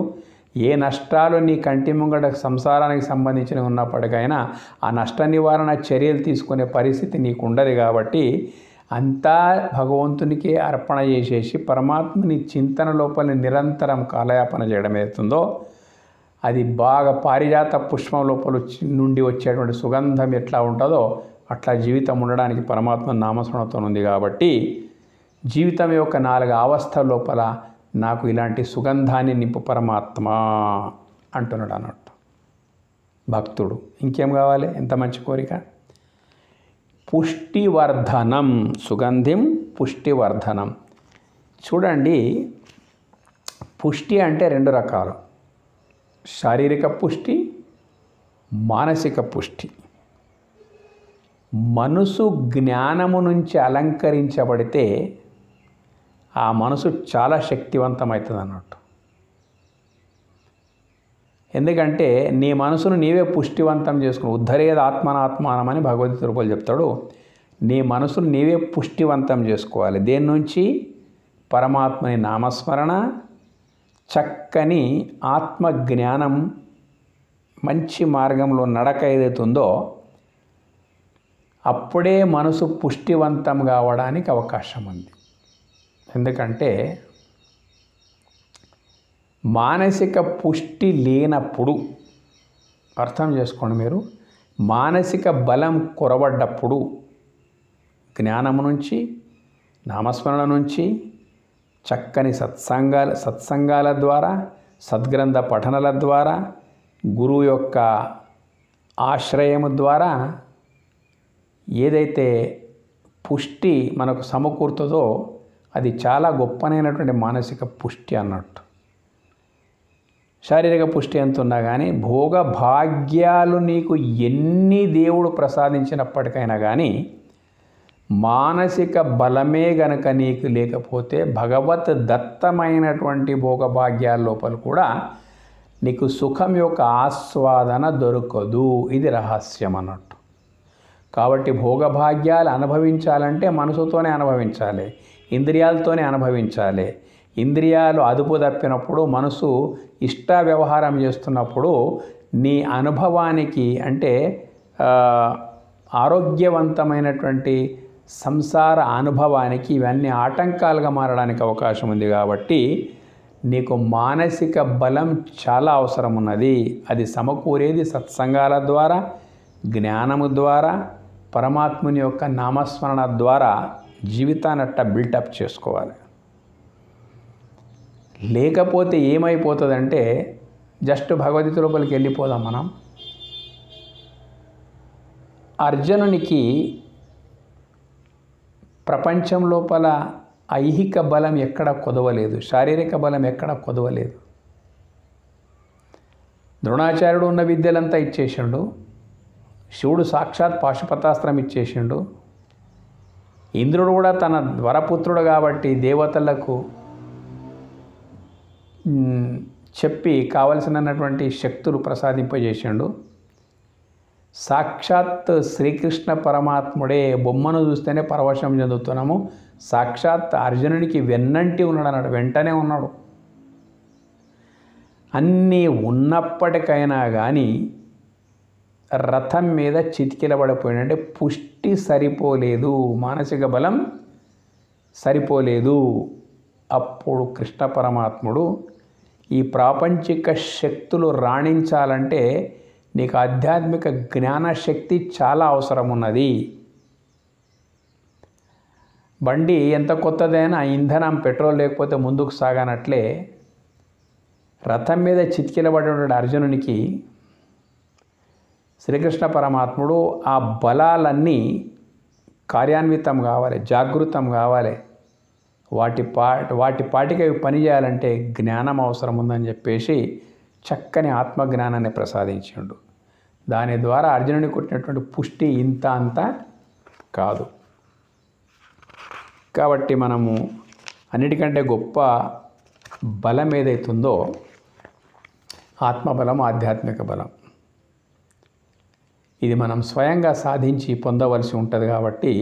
ఏ నష్టాలు నీ కంటి ముంగట సంసారానికి సంబంధించినవి ఉన్నప్పటికైనా ఆ నష్ట నివారణ చర్యలు తీసుకునే పరిస్థితి నీకు ఉండదు. కాబట్టి అంతా భగవంతునికే అర్పణ చేసేసి పరమాత్మని చింతన లోపల నిరంతరం కాలయాపన చేయడం అవుతుందో అది బాగా పారిజాత పుష్పం లోపల నుండి వచ్చేటువంటి సుగంధం ఎట్లా ఉంటుందో అట్లా జీవితం ఉండడానికి పరమాత్మ నామస్మరణతో ఉంది. కాబట్టి జీవితం యొక్క 4 అవస్థల లోపల నాకు ఇలాంటి సుగంధాన్ని నింపు పరమాత్మ అంటున్నాడు అన్నట్టు భక్తుడు. ఇంకేం కావాలి? ఎంత మంచి కోరిక! పుష్టివర్ధనం, సుగంధిం పుష్టివర్ధనం. చూడండి, పుష్టి అంటే 2 రకాలు, శారీరక పుష్టి, మానసిక పుష్టి. మనసు జ్ఞానము నుంచి అలంకరించబడితే ఆ మనసు చాలా శక్తివంతమవుతుంది అన్నట్టు. ఎందుకంటే నీ మనసును నీవే పుష్టివంతం చేసుకుని ఉద్ధరేది ఆత్మనాత్మానం అని భగవద్గీత రూపాయలు చెప్తాడు. నీ మనసును నీవే పుష్టివంతం చేసుకోవాలి. దేని నుంచి? పరమాత్మని నామస్మరణ, చక్కని ఆత్మజ్ఞానం, మంచి మార్గంలో నడక ఏదైతుందో అప్పుడే మనసు పుష్టివంతం కావడానికి అవకాశం ఉంది. ఎందుకంటే మానసిక పుష్టి లేనప్పుడు, అర్థం చేసుకోండి మీరు, మానసిక బలం కొరబడ్డప్పుడు జ్ఞానము నుంచి, నామస్మరణ నుంచి, చక్కని సత్సంగాల ద్వారా, సద్గ్రంథ పఠనల ద్వారా, గురువు యొక్క ఆశ్రయము ద్వారా ఏదైతే పుష్టి మనకు సమకూరుతుందో అది చాలా గొప్పనైనటువంటి మానసిక పుష్టి అన్నట్టు. శారీరక పుష్టి ఎంత ఉన్నా కానీ భోగ భాగ్యాలు నీకు ఎన్ని దేవుడు ప్రసాదించినప్పటికైనా కానీ మానసిక బలమే గనక నీకు లేకపోతే భగవత్ దత్తమైనటువంటి భోగభాగ్యాల లోపల కూడా నీకు సుఖం యొక్క ఆస్వాదన దొరకదు. ఇది రహస్యం అన్నట్టు. కాబట్టి భోగభాగ్యాలు అనుభవించాలంటే మనసుతోనే అనుభవించాలి, ఇంద్రియాలతోనే అనుభవించాలి. ఇంద్రియాలు అదుపు తప్పినప్పుడు, మనసు ఇష్ట వ్యవహారం చేస్తున్నప్పుడు నీ అనుభవానికి అంటే ఆరోగ్యవంతమైనటువంటి సంసార అనుభవానికి ఇవన్నీ ఆటంకాలుగా మారడానికి అవకాశం ఉంది. కాబట్టి నీకు మానసిక బలం చాలా అవసరం ఉన్నది. అది సమకూరేది సత్సంగాల ద్వారా, జ్ఞానము ద్వారా, పరమాత్ముని యొక్క నామస్మరణ ద్వారా జీవితాన్నట్ట బిల్టప్ చేసుకోవాలి. లేకపోతే ఏమైపోతుందంటే జస్ట్ భగవద్గీత లోపలికి వెళ్ళిపోదాం మనం. అర్జునునికి ప్రపంచం లోపల ఐహిక బలం ఎక్కడ కొదవలేదు, శారీరక బలం ఎక్కడ కొదవలేదు. ద్రోణాచార్యుడు ఉన్న విద్యలంతా ఇచ్చేసాడు, శివుడు సాక్షాత్ పాశుపతాస్త్రం ఇచ్చేసిండు. ఇంద్రుడు కూడా తన వరపుత్రుడు కాబట్టి దేవతలకు చెప్పి కావలసినటువంటి శక్తులు ప్రసాదింపజేసిండు. సాక్షాత్ శ్రీకృష్ణ పరమాత్ముడే, బొమ్మను చూస్తేనే పరవశం చెందుతున్నాము, సాక్షాత్ అర్జునునికి వెన్నంటి ఉన్నాడు అన్నాడు, వెంటనే ఉన్నాడు. అన్నీ ఉన్నప్పటికైనా కానీ రథం మీద చితికిలబడిపోయాడు. అంటే పుష్టి సరిపోలేదు, మానసిక బలం సరిపోలేదు. అప్పుడు కృష్ణ పరమాత్ముడు ఈ ప్రాపంచిక శక్తులు రాణించాలంటే నీకు ఆధ్యాత్మిక జ్ఞానశక్తి చాలా అవసరం ఉన్నది. బండి ఎంత కొత్తదైనా ఇంధనం పెట్రోల్ లేకపోతే ముందుకు సాగనట్లే రథం మీద చితికిలబడిన అర్జునునికి శ్రీకృష్ణ పరమాత్ముడు ఆ బలాలన్నీ కార్యాన్వితం కావాలి, జాగృతం కావాలి. వాటి పాటికి అవి పనిచేయాలంటే జ్ఞానం అవసరం ఉందని చెప్పేసి చక్కని ఆత్మజ్ఞానాన్ని ప్రసాదించాడు. దాని ద్వారా అర్జునుడికి కొట్టినటువంటి పుష్టి ఇంత అంత కాదు. కాబట్టి మనము అన్నిటికంటే గొప్ప బలం ఏదైతుందో ఆత్మబలం, ఆధ్యాత్మిక బలం, ఇది మనం స్వయంగా సాధించి పొందవలసి ఉంటుంది. కాబట్టి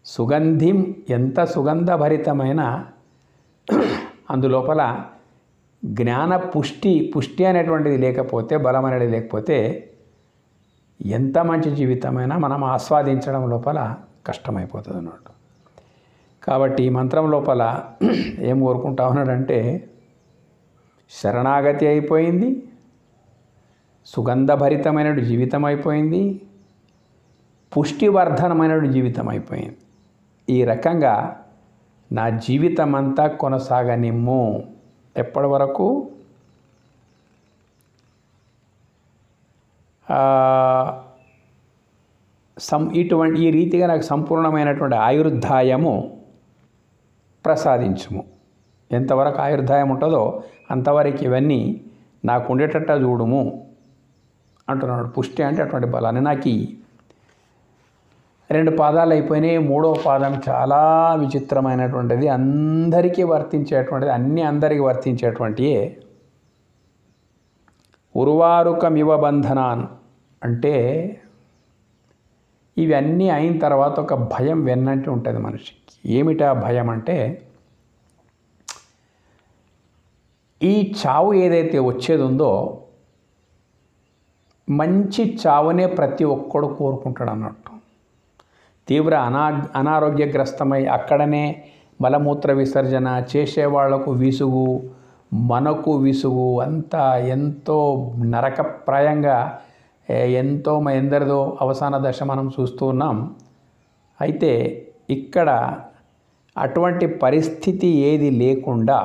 సుగంధిం, ఎంత సుగంధభరితమైన అందులోపల జ్ఞాన పుష్టి అనేటువంటిది లేకపోతే, బలం అనేది లేకపోతే ఎంత మంచి జీవితమైనా మనం ఆస్వాదించడం లోపల కష్టమైపోతుంది అన్నట్టు. కాబట్టి ఈ మంత్రం లోపల ఏం కోరుకుంటా ఉన్నాడంటే శరణాగతి అయిపోయింది, సుగంధభరితమైన జీవితం అయిపోయింది, పుష్టివర్ధనమైన జీవితం అయిపోయింది. ఈ రకంగా నా జీవితం అంతా కొనసాగనిమ్ము. ఎప్పటి వరకు? ఈ రీతిగా నాకు సంపూర్ణమైనటువంటి ఆయుర్దాయము ప్రసాదించుము. ఎంతవరకు ఆయుర్దాయం ఉంటుందో అంతవరకు ఇవన్నీ నాకు ఉండేటట్టు చూడుము అంటున్నాడు. పుష్టి అంటే అటువంటి బలాన్ని నాకు 2 పాదాలు అయిపోయినాయి. 3వ పాదం చాలా విచిత్రమైనటువంటిది, అందరికీ వర్తించేటువంటిది, అందరికీ వర్తించేటువంటియే. ఉర్వారుకమివ బంధనాన్ అంటే ఇవన్నీ అయిన తర్వాత ఒక భయం వెన్నంటి ఉంటుంది మనిషికి. ఏమిటా భయం అంటే ఈ చావు ఏదైతే వచ్చేది ఉందో మంచి చావునే ప్రతి ఒక్కడు కోరుకుంటాడు అన్నట్టు. తీవ్ర అనారోగ్యగ్రస్తమై అక్కడనే మలమూత్ర విసర్జన చేసేవాళ్లకు విసుగు, మనకు విసుగు, అంతా ఎంతో నరకప్రాయంగా ఎందరిదో అవసాన దశ మనం చూస్తూ ఉన్నాం. అయితే ఇక్కడ అటువంటి పరిస్థితి ఏది లేకుండా,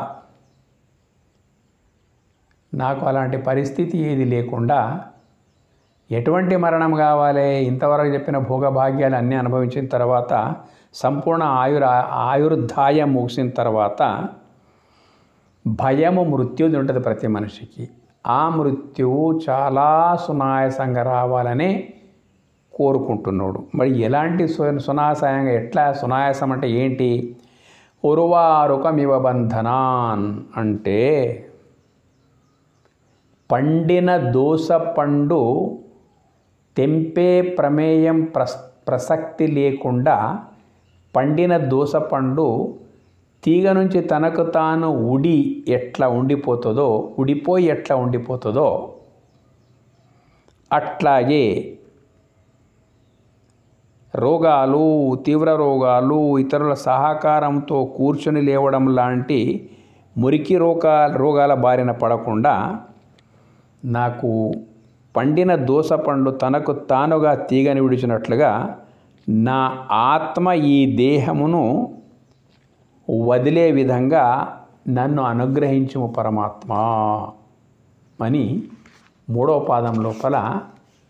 నాకు అలాంటి పరిస్థితి ఏది లేకుండా ఎటువంటి మరణం కావాలి? ఇంతవరకు చెప్పిన భోగభాగ్యాలు అన్నీ అనుభవించిన తర్వాత సంపూర్ణ ఆయుర్దాయం ముగిసిన తర్వాత భయము, మృత్యుది ఉంటుంది ప్రతి మనిషికి. ఆ మృత్యువు చాలా సునాయాసంగా రావాలని కోరుకుంటున్నాడు. మరి ఎలాంటి సునాయాసంగా, ఎట్లా సునాయాసం అంటే ఏంటి? ఉర్వారుకమివ బంధనాన్ అంటే పండిన దోస పండు తెంపే ప్రమేయం ప్రసక్తి లేకుండా పండిన దోసపండు తీగ నుంచి తనకు తాను ఊడిపోయి ఎట్లా ఉండిపోతుందో అట్లాగే రోగాలు, తీవ్ర రోగాలు, ఇతరుల సహకారంతో కూర్చొని లేవడం లాంటి మురికి రోగాల బారిన పడకుండా నాకు పండిన దోసపండు తనకు తానుగా తీగని విడిచినట్లుగా నా ఆత్మ ఈ దేహమును వదిలే విధంగా నన్ను అనుగ్రహించుము పరమాత్మ అని 3వ పాదం లోపల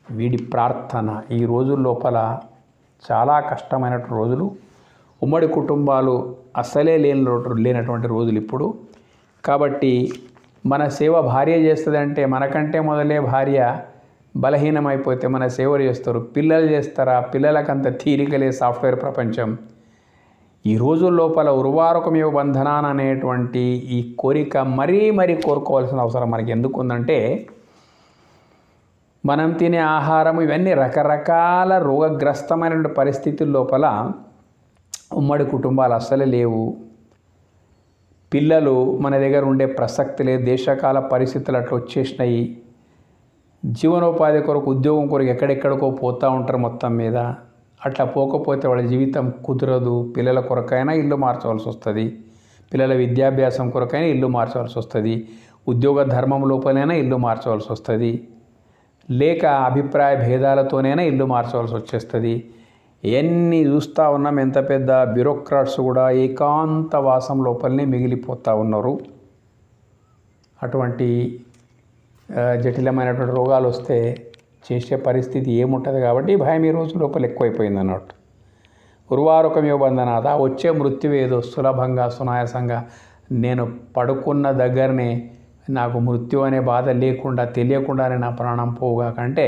వీడి ప్రార్థన. ఈ రోజుల లోపల చాలా కష్టమైనటువంటి రోజులు, ఉమ్మడి కుటుంబాలు అసలే లేనటువంటి రోజులు ఇప్పుడు. కాబట్టి మన సేవ భార్య చేస్తుందంటే మనకంటే మొదలే భార్య బలహీనమైపోతే మన సేవలు చేస్తారు, పిల్లలు చేస్తారా? పిల్లలకంత తీరికలే సాఫ్ట్వేర్ ప్రపంచం. ఈ రోజు లోపల ఉర్వారుకమేవ బంధనాన్ అనేటువంటి ఈ కోరిక మరీ కోరుకోవాల్సిన అవసరం మనకి ఎందుకు ఉందంటే, మనం తినే ఆహారం ఇవన్నీ రకరకాల రోగగ్రస్తమైనటువంటి పరిస్థితుల లోపల ఉమ్మడి కుటుంబాలు అస్సలే లేవు. పిల్లలు మన దగ్గర ఉండే ప్రసక్తి లేదు, దేశకాల పరిస్థితులు అట్లా వచ్చేసినాయి. జీవనోపాధి కొరకు ఉద్యోగం కొరకు ఎక్కడెక్కడికో పోతూ ఉంటారు మొత్తం మీద. అట్లా పోకపోతే వాళ్ళ జీవితం కుదరదు. పిల్లల కొరకైనా ఇల్లు మార్చవలసి వస్తుంది, పిల్లల విద్యాభ్యాసం కొరకైనా ఇల్లు మార్చవలసి వస్తుంది, ఉద్యోగ ధర్మం లోపలైనా ఇల్లు మార్చవలసి వస్తుంది, లేక అభిప్రాయ భేదాలతోనైనా ఇల్లు మార్చవలసి వచ్చేస్తుంది. ఎన్ని చూస్తూ ఉన్నాం, ఎంత పెద్ద బ్యూరోక్రాట్స్ కూడా ఏకాంతవాసం లోపలనే మిగిలిపోతూ ఉన్నారు. అటువంటి జటిలమైనటువంటి రోగాలు వస్తే చేసే పరిస్థితి ఏముంటుంది. కాబట్టి భయం ఈ రోజు లోపల ఎక్కువైపోయింది అన్నట్టు. ఉర్వారుకమేవ బంధనాథ, వచ్చే మృత్యువు ఏదో సులభంగా సునాయాసంగా నేను పడుకున్న దగ్గరనే నాకు మృత్యు అనే బాధ లేకుండా తెలియకుండానే నా ప్రాణం పోగా కంటే,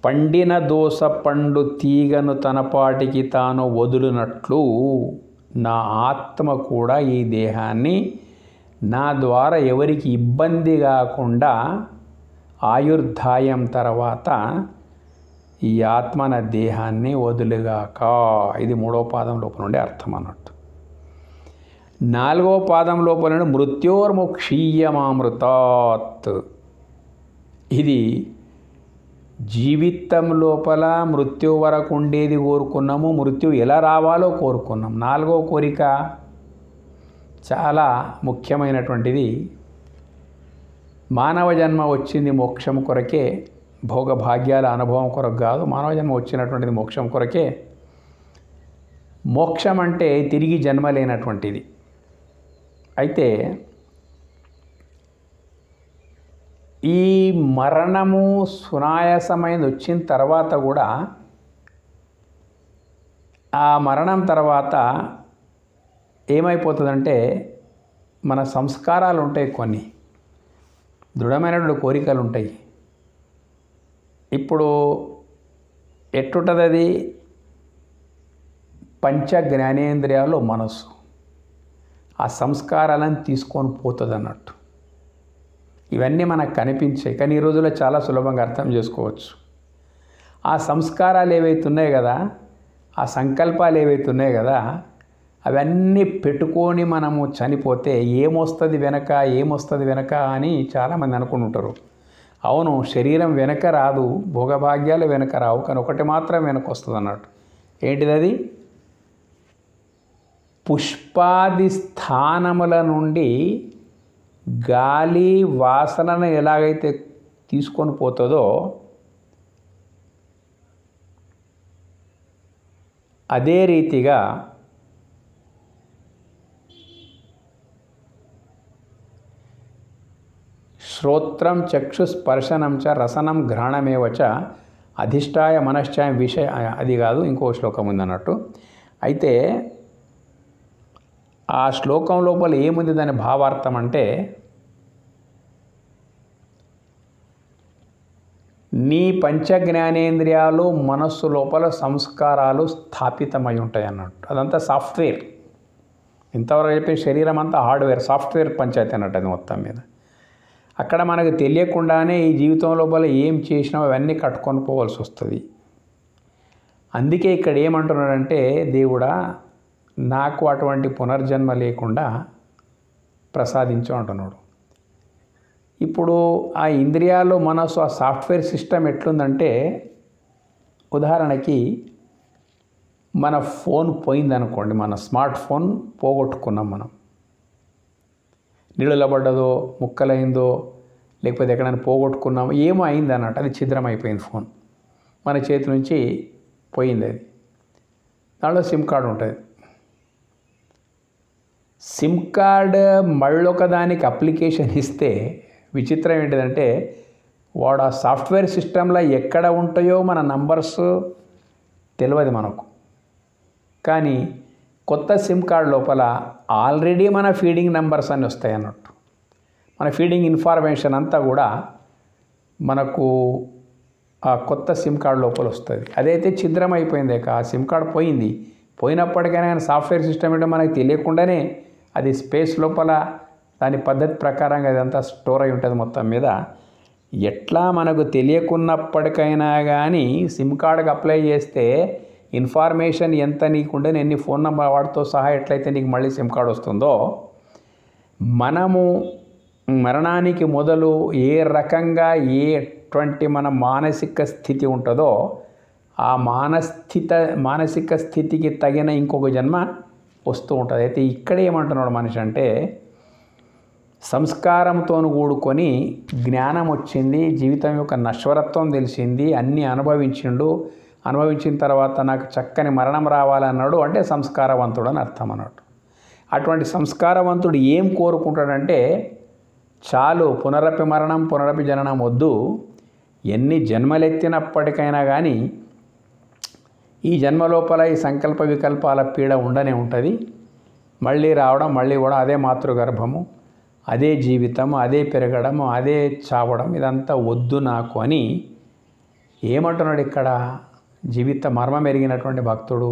పండిన దోస పండు తీగను తనపాటికి తాను వదులునట్లు నా ఆత్మ కూడా ఈ దేహాన్ని నా ద్వారా ఎవరికి ఇబ్బంది కాకుండా ఆయుర్దాయం తర్వాత ఈ ఆత్మ నా దేహాన్ని వదులుగాక. ఇది 3వ పాదం లోపల నుండి అర్థం అన్నట్టు. 4వ పాదం లోపల నుండి మృత్యోర్ముక్షీయమామృతాత్. ఇది జీవితం లోపల మృత్యు వరకు ఉండేది కోరుకున్నాము, మృత్యు ఎలా రావాలో కోరుకున్నాం. 4వ కోరిక చాలా ముఖ్యమైనటువంటిది. మానవ జన్మ వచ్చింది మోక్షం కొరకే, భోగభాగ్యాల అనుభవం కొరకు కాదు. మానవ జన్మ వచ్చినటువంటిది మోక్షం కొరకే. మోక్షం అంటే తిరిగి జన్మ లేనటువంటిది. అయితే ఈ మరణము సునాయాసమైనది వచ్చిన తర్వాత కూడా, ఆ మరణం తర్వాత ఏమైపోతుందంటే, మన సంస్కారాలు ఉంటాయి, కొన్ని దృఢమైనటువంటి కోరికలు ఉంటాయి. ఇప్పుడు ఎట్టుంటుంది అది? పంచ జ్ఞానేంద్రియాలు మనస్సు ఆ సంస్కారాలను తీసుకొని పోతుంది అన్నట్టు. ఇవన్నీ మనకు కనిపించాయి, కానీ ఈ రోజుల్లో చాలా సులభంగా అర్థం చేసుకోవచ్చు. ఆ సంస్కారాలు ఏవైతే ఉన్నాయి కదా, ఆ సంకల్పాలు ఏవైతే ఉన్నాయి కదా, అవన్నీ పెట్టుకొని మనము చనిపోతే ఏమొస్తుంది వెనక అని చాలామంది అనుకుంటుంటారు. అవును, శరీరం వెనక రాదు, భోగభాగ్యాలు వెనక రావు, కానీ ఒకటి మాత్రం వెనక వస్తుంది అన్నట్టు. ఏంటిది అది? పుష్పాది స్థానముల నుండి గాలి వాసనను ఎలాగైతే తీసుకొని పోతుందో, అదే రీతిగా శ్రోత్రం చక్షుస్పర్శనం చ రసనం ఘ్రాణమేవ చ అధిష్టాయ మనశ్చాయం విషయ, అది కాదు, ఇంకో శ్లోకం ఉందన్నట్టు. అయితే ఆ శ్లోకం లోపల ఏముంది దాని భావార్థం అంటే, నీ పంచ జ్ఞానేంద్రియాలు మనస్సు లోపల సంస్కారాలు స్థాపితమై ఉంటాయి అన్నట్టు. అదంతా సాఫ్ట్వేర్. ఇంతవరకు చెప్పే శరీరం అంతా హార్డ్వేర్, సాఫ్ట్వేర్ పంచాయతీ అన్నట్టు అది మొత్తం మీద. అక్కడ మనకు తెలియకుండానే ఈ జీవితం లోపల ఏం చేసినా అవన్నీ కట్టుకొని పోవాల్సి వస్తుంది. అందుకే ఇక్కడ ఏమంటున్నాడంటే, దేవుడా నాకు అటువంటి పునర్జన్మ లేకుండా ప్రసాదించు అంటున్నాడు. ఇప్పుడు ఆ ఇంద్రియాలు మనసు ఆ సాఫ్ట్వేర్ సిస్టమ్ ఎట్లుందంటే, ఉదాహరణకి మన ఫోన్ పోయిందనుకోండి, మన స్మార్ట్ ఫోన్ పోగొట్టుకున్నాం మనం, నీళ్ళలో పడ్డదో ముక్కలైందో లేకపోతే ఎక్కడైనా పోగొట్టుకున్నామో ఏమో అయింది అన్నట్టు, అది ఛిద్రం అయిపోయింది ఫోన్, మన చేతి నుంచి పోయింది. అది దాంట్లో సిమ్ కార్డు ఉంటుంది. సిమ్ కార్డ్ మళ్ళొక దానికి అప్లికేషన్ ఇస్తే విచిత్రం ఏంటిదంటే, వాడు ఆ సాఫ్ట్వేర్ సిస్టంలో ఎక్కడ ఉంటాయో మన నంబర్స్ తెలియదు మనకు, కానీ కొత్త సిమ్ కార్డ్ లోపల ఆల్రెడీ మన ఫీడింగ్ నెంబర్స్ అన్నీ వస్తాయి అన్నట్టు. మన ఫీడింగ్ ఇన్ఫర్మేషన్ అంతా కూడా మనకు ఆ కొత్త సిమ్ కార్డ్ లోపల వస్తుంది. అదైతే ఛిద్రం అయిపోయింది, ఆ సిమ్ కార్డ్ పోయింది. పోయినప్పటికైనా కానీ సాఫ్ట్వేర్ సిస్టమ్ ఏంటో మనకి తెలియకుండానే అది స్పేస్ లోపల దాని పద్ధతి ప్రకారంగా అదంతా స్టోర్ అయి ఉంటుంది. మొత్తం మీద ఎట్లా మనకు తెలియకున్నప్పటికైనా కానీ సిమ్ కార్డుకి అప్లై చేస్తే ఇన్ఫర్మేషన్ ఎంత నీకుండే ఎన్ని ఫోన్ నెంబర్ వాటితో సహా ఎట్లయితే నీకు మళ్ళీ సిమ్ కార్డ్ వస్తుందో, మనము మరణానికి మొదలు ఏ రకంగా ఎటువంటి మన మానసిక స్థితి ఉంటుందో ఆ మానసిక స్థితికి తగిన ఇంకొక జన్మ వస్తూ ఉంటుంది. అయితే ఇక్కడ ఏమంటున్నాడు మనిషి అంటే, సంస్కారంతో కూడుకొని జ్ఞానం వచ్చింది, జీవితం యొక్క నశ్వరత్వం తెలిసింది, అన్నీ అనుభవించిన తర్వాత నాకు చక్కని మరణం రావాలన్నాడు అంటే సంస్కారవంతుడు అని అర్థం అన్నట్టు. అటువంటి సంస్కారవంతుడు ఏం కోరుకుంటాడంటే, చాలు పునరపి మరణం పునరపి జననం వద్దు, ఎన్ని జన్మలెత్తినప్పటికైనా కానీ ఈ జన్మ లోపల ఈ సంకల్ప వికల్పాల పీడ ఉండనే ఉంటుంది. మళ్ళీ రావడం, మళ్ళీ కూడా అదే మాతృగర్భము, అదే జీవితం, అదే పెరగడం, అదే చావడం, ఇదంతా వద్దు నాకు అని ఏమంటున్నాడు ఇక్కడ జీవిత మర్మం ఎరిగినటువంటి భక్తుడు.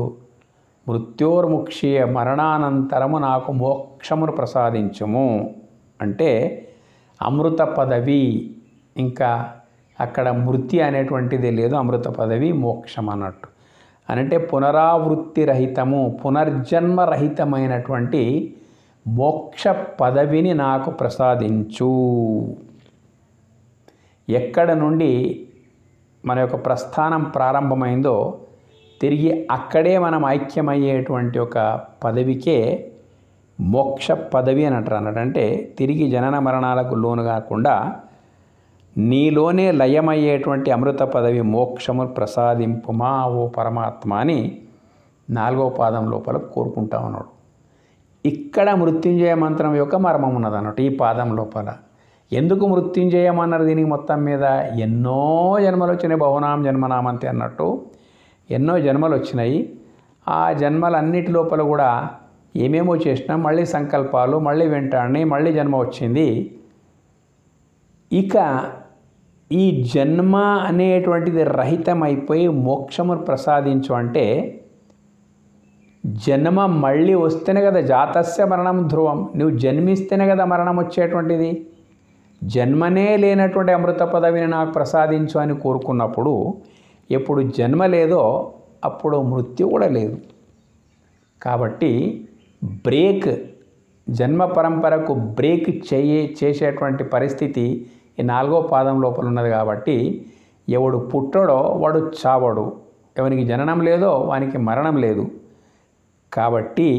మృత్యోర్ముక్షీయ, మరణానంతరము నాకు మోక్షమును ప్రసాదించుము అంటే అమృత పదవి. ఇంకా అక్కడ మృతి అనేటువంటిది లేదు, అమృత పదవి మోక్షం అన్నట్టు. అంటే పునరావృత్తి రహితము, పునర్జన్మ రహితమైనటువంటి మోక్ష పదవిని నాకు ప్రసాదించు. ఎక్కడ నుండి మన యొక్క ప్రస్థానం ప్రారంభమైందో తిరిగి అక్కడే మనం ఐక్యమయ్యేటువంటి ఒక పదవికే మోక్ష పదవి అని అంటారు. అంటే తిరిగి జనన మరణాలకు లోను కాకుండా నీలోనే లయమయ్యేటువంటి అమృత పదవి మోక్షము ప్రసాదింపుమా ఓ పరమాత్మ అని 4వ పాదం లోపల కోరుకుంటా ఉన్నాడు. ఇక్కడ మృత్యుంజయ మంత్రం యొక్క మర్మం ఉన్నది అన్నట్టు. ఈ పాదం లోపల ఎందుకు మృత్యుంజయమన్నారు దీనికి మొత్తం మీద? ఎన్నో జన్మలు వచ్చినాయి, బహునాం జన్మనామంతే అన్నట్టు ఎన్నో జన్మలు వచ్చినాయి. ఆ జన్మలన్నిటి లోపల కూడా ఏమేమో చేసినా మళ్ళీ సంకల్పాలు, మళ్ళీ వెంటాడిని, మళ్ళీ జన్మ వచ్చింది. ఇక ఈ జన్మ అనేటువంటిది రహితమైపోయి మోక్షమును ప్రసాదించు అంటే జన్మ మళ్ళీ వస్తేనే కదా, జాతస్య మరణం ధ్రువం, నువ్వు జన్మిస్తేనే కదా మరణం వచ్చేటువంటిది. జన్మనే లేనటువంటి అమృత పదవిని నాకు ప్రసాదించు అని కోరుకున్నప్పుడు ఎప్పుడు జన్మ లేదో అప్పుడు మృత్యు కూడా లేదు. కాబట్టి జన్మ పరంపరకు బ్రేక్ చేసేటువంటి పరిస్థితి ఈ 4వ పాదం లోపల ఉన్నది. కాబట్టి ఎవడు పుట్టడో వాడు చావడు, ఎవనికి జననం లేదో వానికి మరణం లేదు. కాబట్టి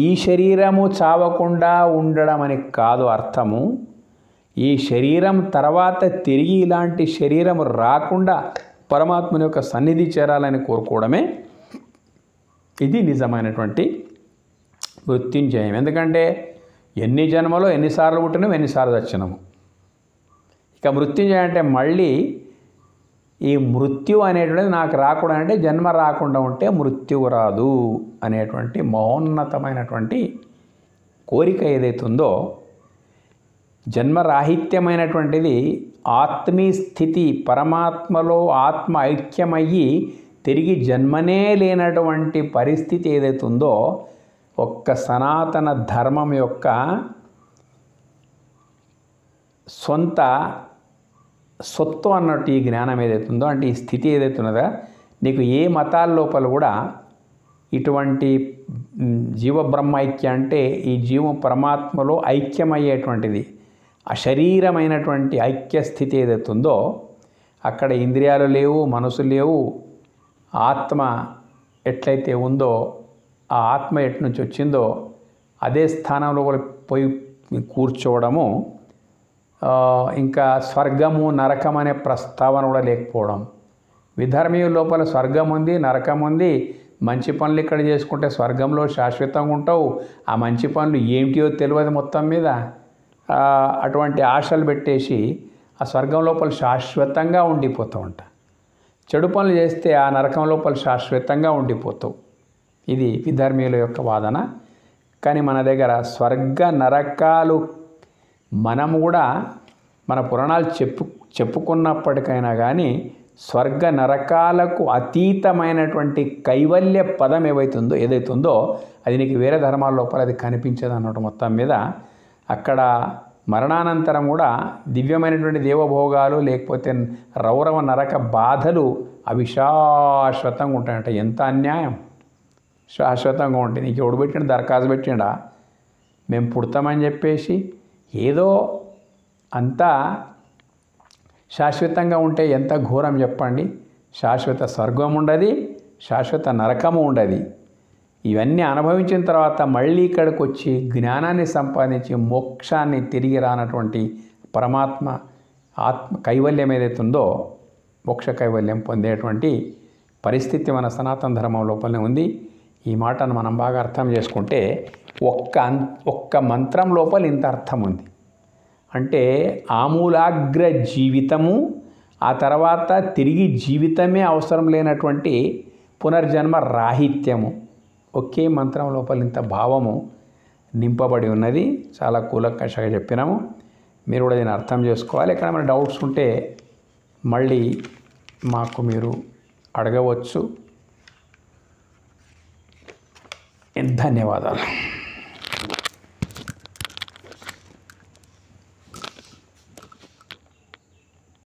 ఈ శరీరము చావకుండా ఉండడం అని కాదు అర్థము. ఈ శరీరం తర్వాత తిరిగి ఇలాంటి శరీరం రాకుండా పరమాత్మని యొక్క సన్నిధి చేరాలని కోరుకోవడమే ఇది నిజమైనటువంటి మృత్యుంజయం. ఎందుకంటే ఎన్ని జన్మలో ఎన్నిసార్లు పుట్టినాము, ఎన్నిసార్లు చచ్చినాము. ఇక మృత్యుంజయం అంటే మళ్ళీ ఈ మృత్యు అనేటువంటిది నాకు రాకూడదు, అంటే జన్మ రాకుండా ఉంటే మృత్యువు రాదు అనేటువంటి మహోన్నతమైనటువంటి కోరిక ఏదైతుందో, జన్మరాహిత్యమైనటువంటిది ఆత్మీ స్థితి, పరమాత్మలో ఆత్మ ఐక్యమయ్యి తిరిగి జన్మనే లేనటువంటి పరిస్థితి ఏదైతుందో ఒక్క సనాతన ధర్మం యొక్క సొంత సొత్తు అన్నట్టు ఈ జ్ఞానం ఏదైతుందో, అంటే ఈ స్థితి ఏదైతున్నదో నీకు ఏ మతాల లోపల కూడా ఇటువంటి జీవబ్రహ్మ ఐక్య అంటే ఈ జీవం పరమాత్మలో ఐక్యమయ్యేటువంటిది అశరీరమైనటువంటి ఐక్య స్థితి ఏదైతుందో అక్కడ ఇంద్రియాలు లేవు, మనసు లేవు. ఆత్మ ఎట్లయితే ఉందో, ఆ ఆత్మ ఎటు నుంచి వచ్చిందో అదే స్థానంలో పోయి కూర్చోవడము, ఇంకా స్వర్గము నరకం అనే ప్రస్తావన కూడా లేకపోవడం. విధర్మీయుల లోపల స్వర్గం ఉంది, నరకం ఉంది, మంచి పనులు ఇక్కడ చేసుకుంటే స్వర్గంలో శాశ్వతంగా ఉంటావు, ఆ మంచి పనులు ఏమిటియో తెలియదు మొత్తం మీద. అటువంటి ఆశలు పెట్టేసి ఆ స్వర్గం లోపల శాశ్వతంగా ఉండిపోతూ ఉంటా. చెడు పనులు చేస్తే ఆ నరకం లోపల శాశ్వతంగా ఉండిపోతావు. ఇది విధర్మీయుల యొక్క వాదన. కానీ మన దగ్గర స్వర్గ నరకాలు మనము కూడా మన పురాణాలు చెప్పుకున్నప్పటికైనా కానీ స్వర్గ నరకాలకు అతీతమైనటువంటి కైవల్య పదం ఏదైతుందో అది నీకు వేరే ధర్మాల లోపల అది కనిపించదు అన్నట్టు. మొత్తం మీద అక్కడ మరణానంతరం కూడా దివ్యమైనటువంటి దేవభోగాలు లేకపోతే రౌరవ నరక బాధలు అవి శాశ్వతంగా ఉంటాయంట. ఎంత అన్యాయం! శాశ్వతంగా ఉంటాయి. నీకు ఎవడు పెట్టిండు, దరఖాస్తు పెట్టిండా మేము పుడతామని చెప్పేసి? ఏదో అంతా శాశ్వతంగా ఉంటే ఎంత ఘోరం చెప్పండి. శాశ్వత స్వర్గం ఉండదు, శాశ్వత నరకము ఉండదు. ఇవన్నీ అనుభవించిన తర్వాత మళ్ళీ ఇక్కడికి వచ్చి జ్ఞానాన్ని సంపాదించి మోక్షాన్ని తిరిగి రానటువంటి పరమాత్మ కైవల్యం ఏదైతే ఉందో మోక్ష కైవల్యం పొందేటువంటి పరిస్థితి మన సనాతన ధర్మం లోపలనే ఉంది. ఈ మాటను మనం బాగా అర్థం చేసుకుంటే ఒక్క మంత్రం లోపల ఇంత అర్థం ఉంది. అంటే ఆమూలాగ్ర జీవితము, ఆ తర్వాత తిరిగి జీవితమే అవసరం లేనటువంటి పునర్జన్మ రాహిత్యము, ఒకే మంత్రం లోపల ఇంత భావము నింపబడి ఉన్నది. చాలా కూలంకషంగా చెప్పినాము. మీరు కూడా దీన్ని అర్థం చేసుకోవాలి. ఎక్కడ మన డౌట్స్ ఉంటే మళ్ళీ మాకు మీరు అడగవచ్చు. ధన్యవాదాలు.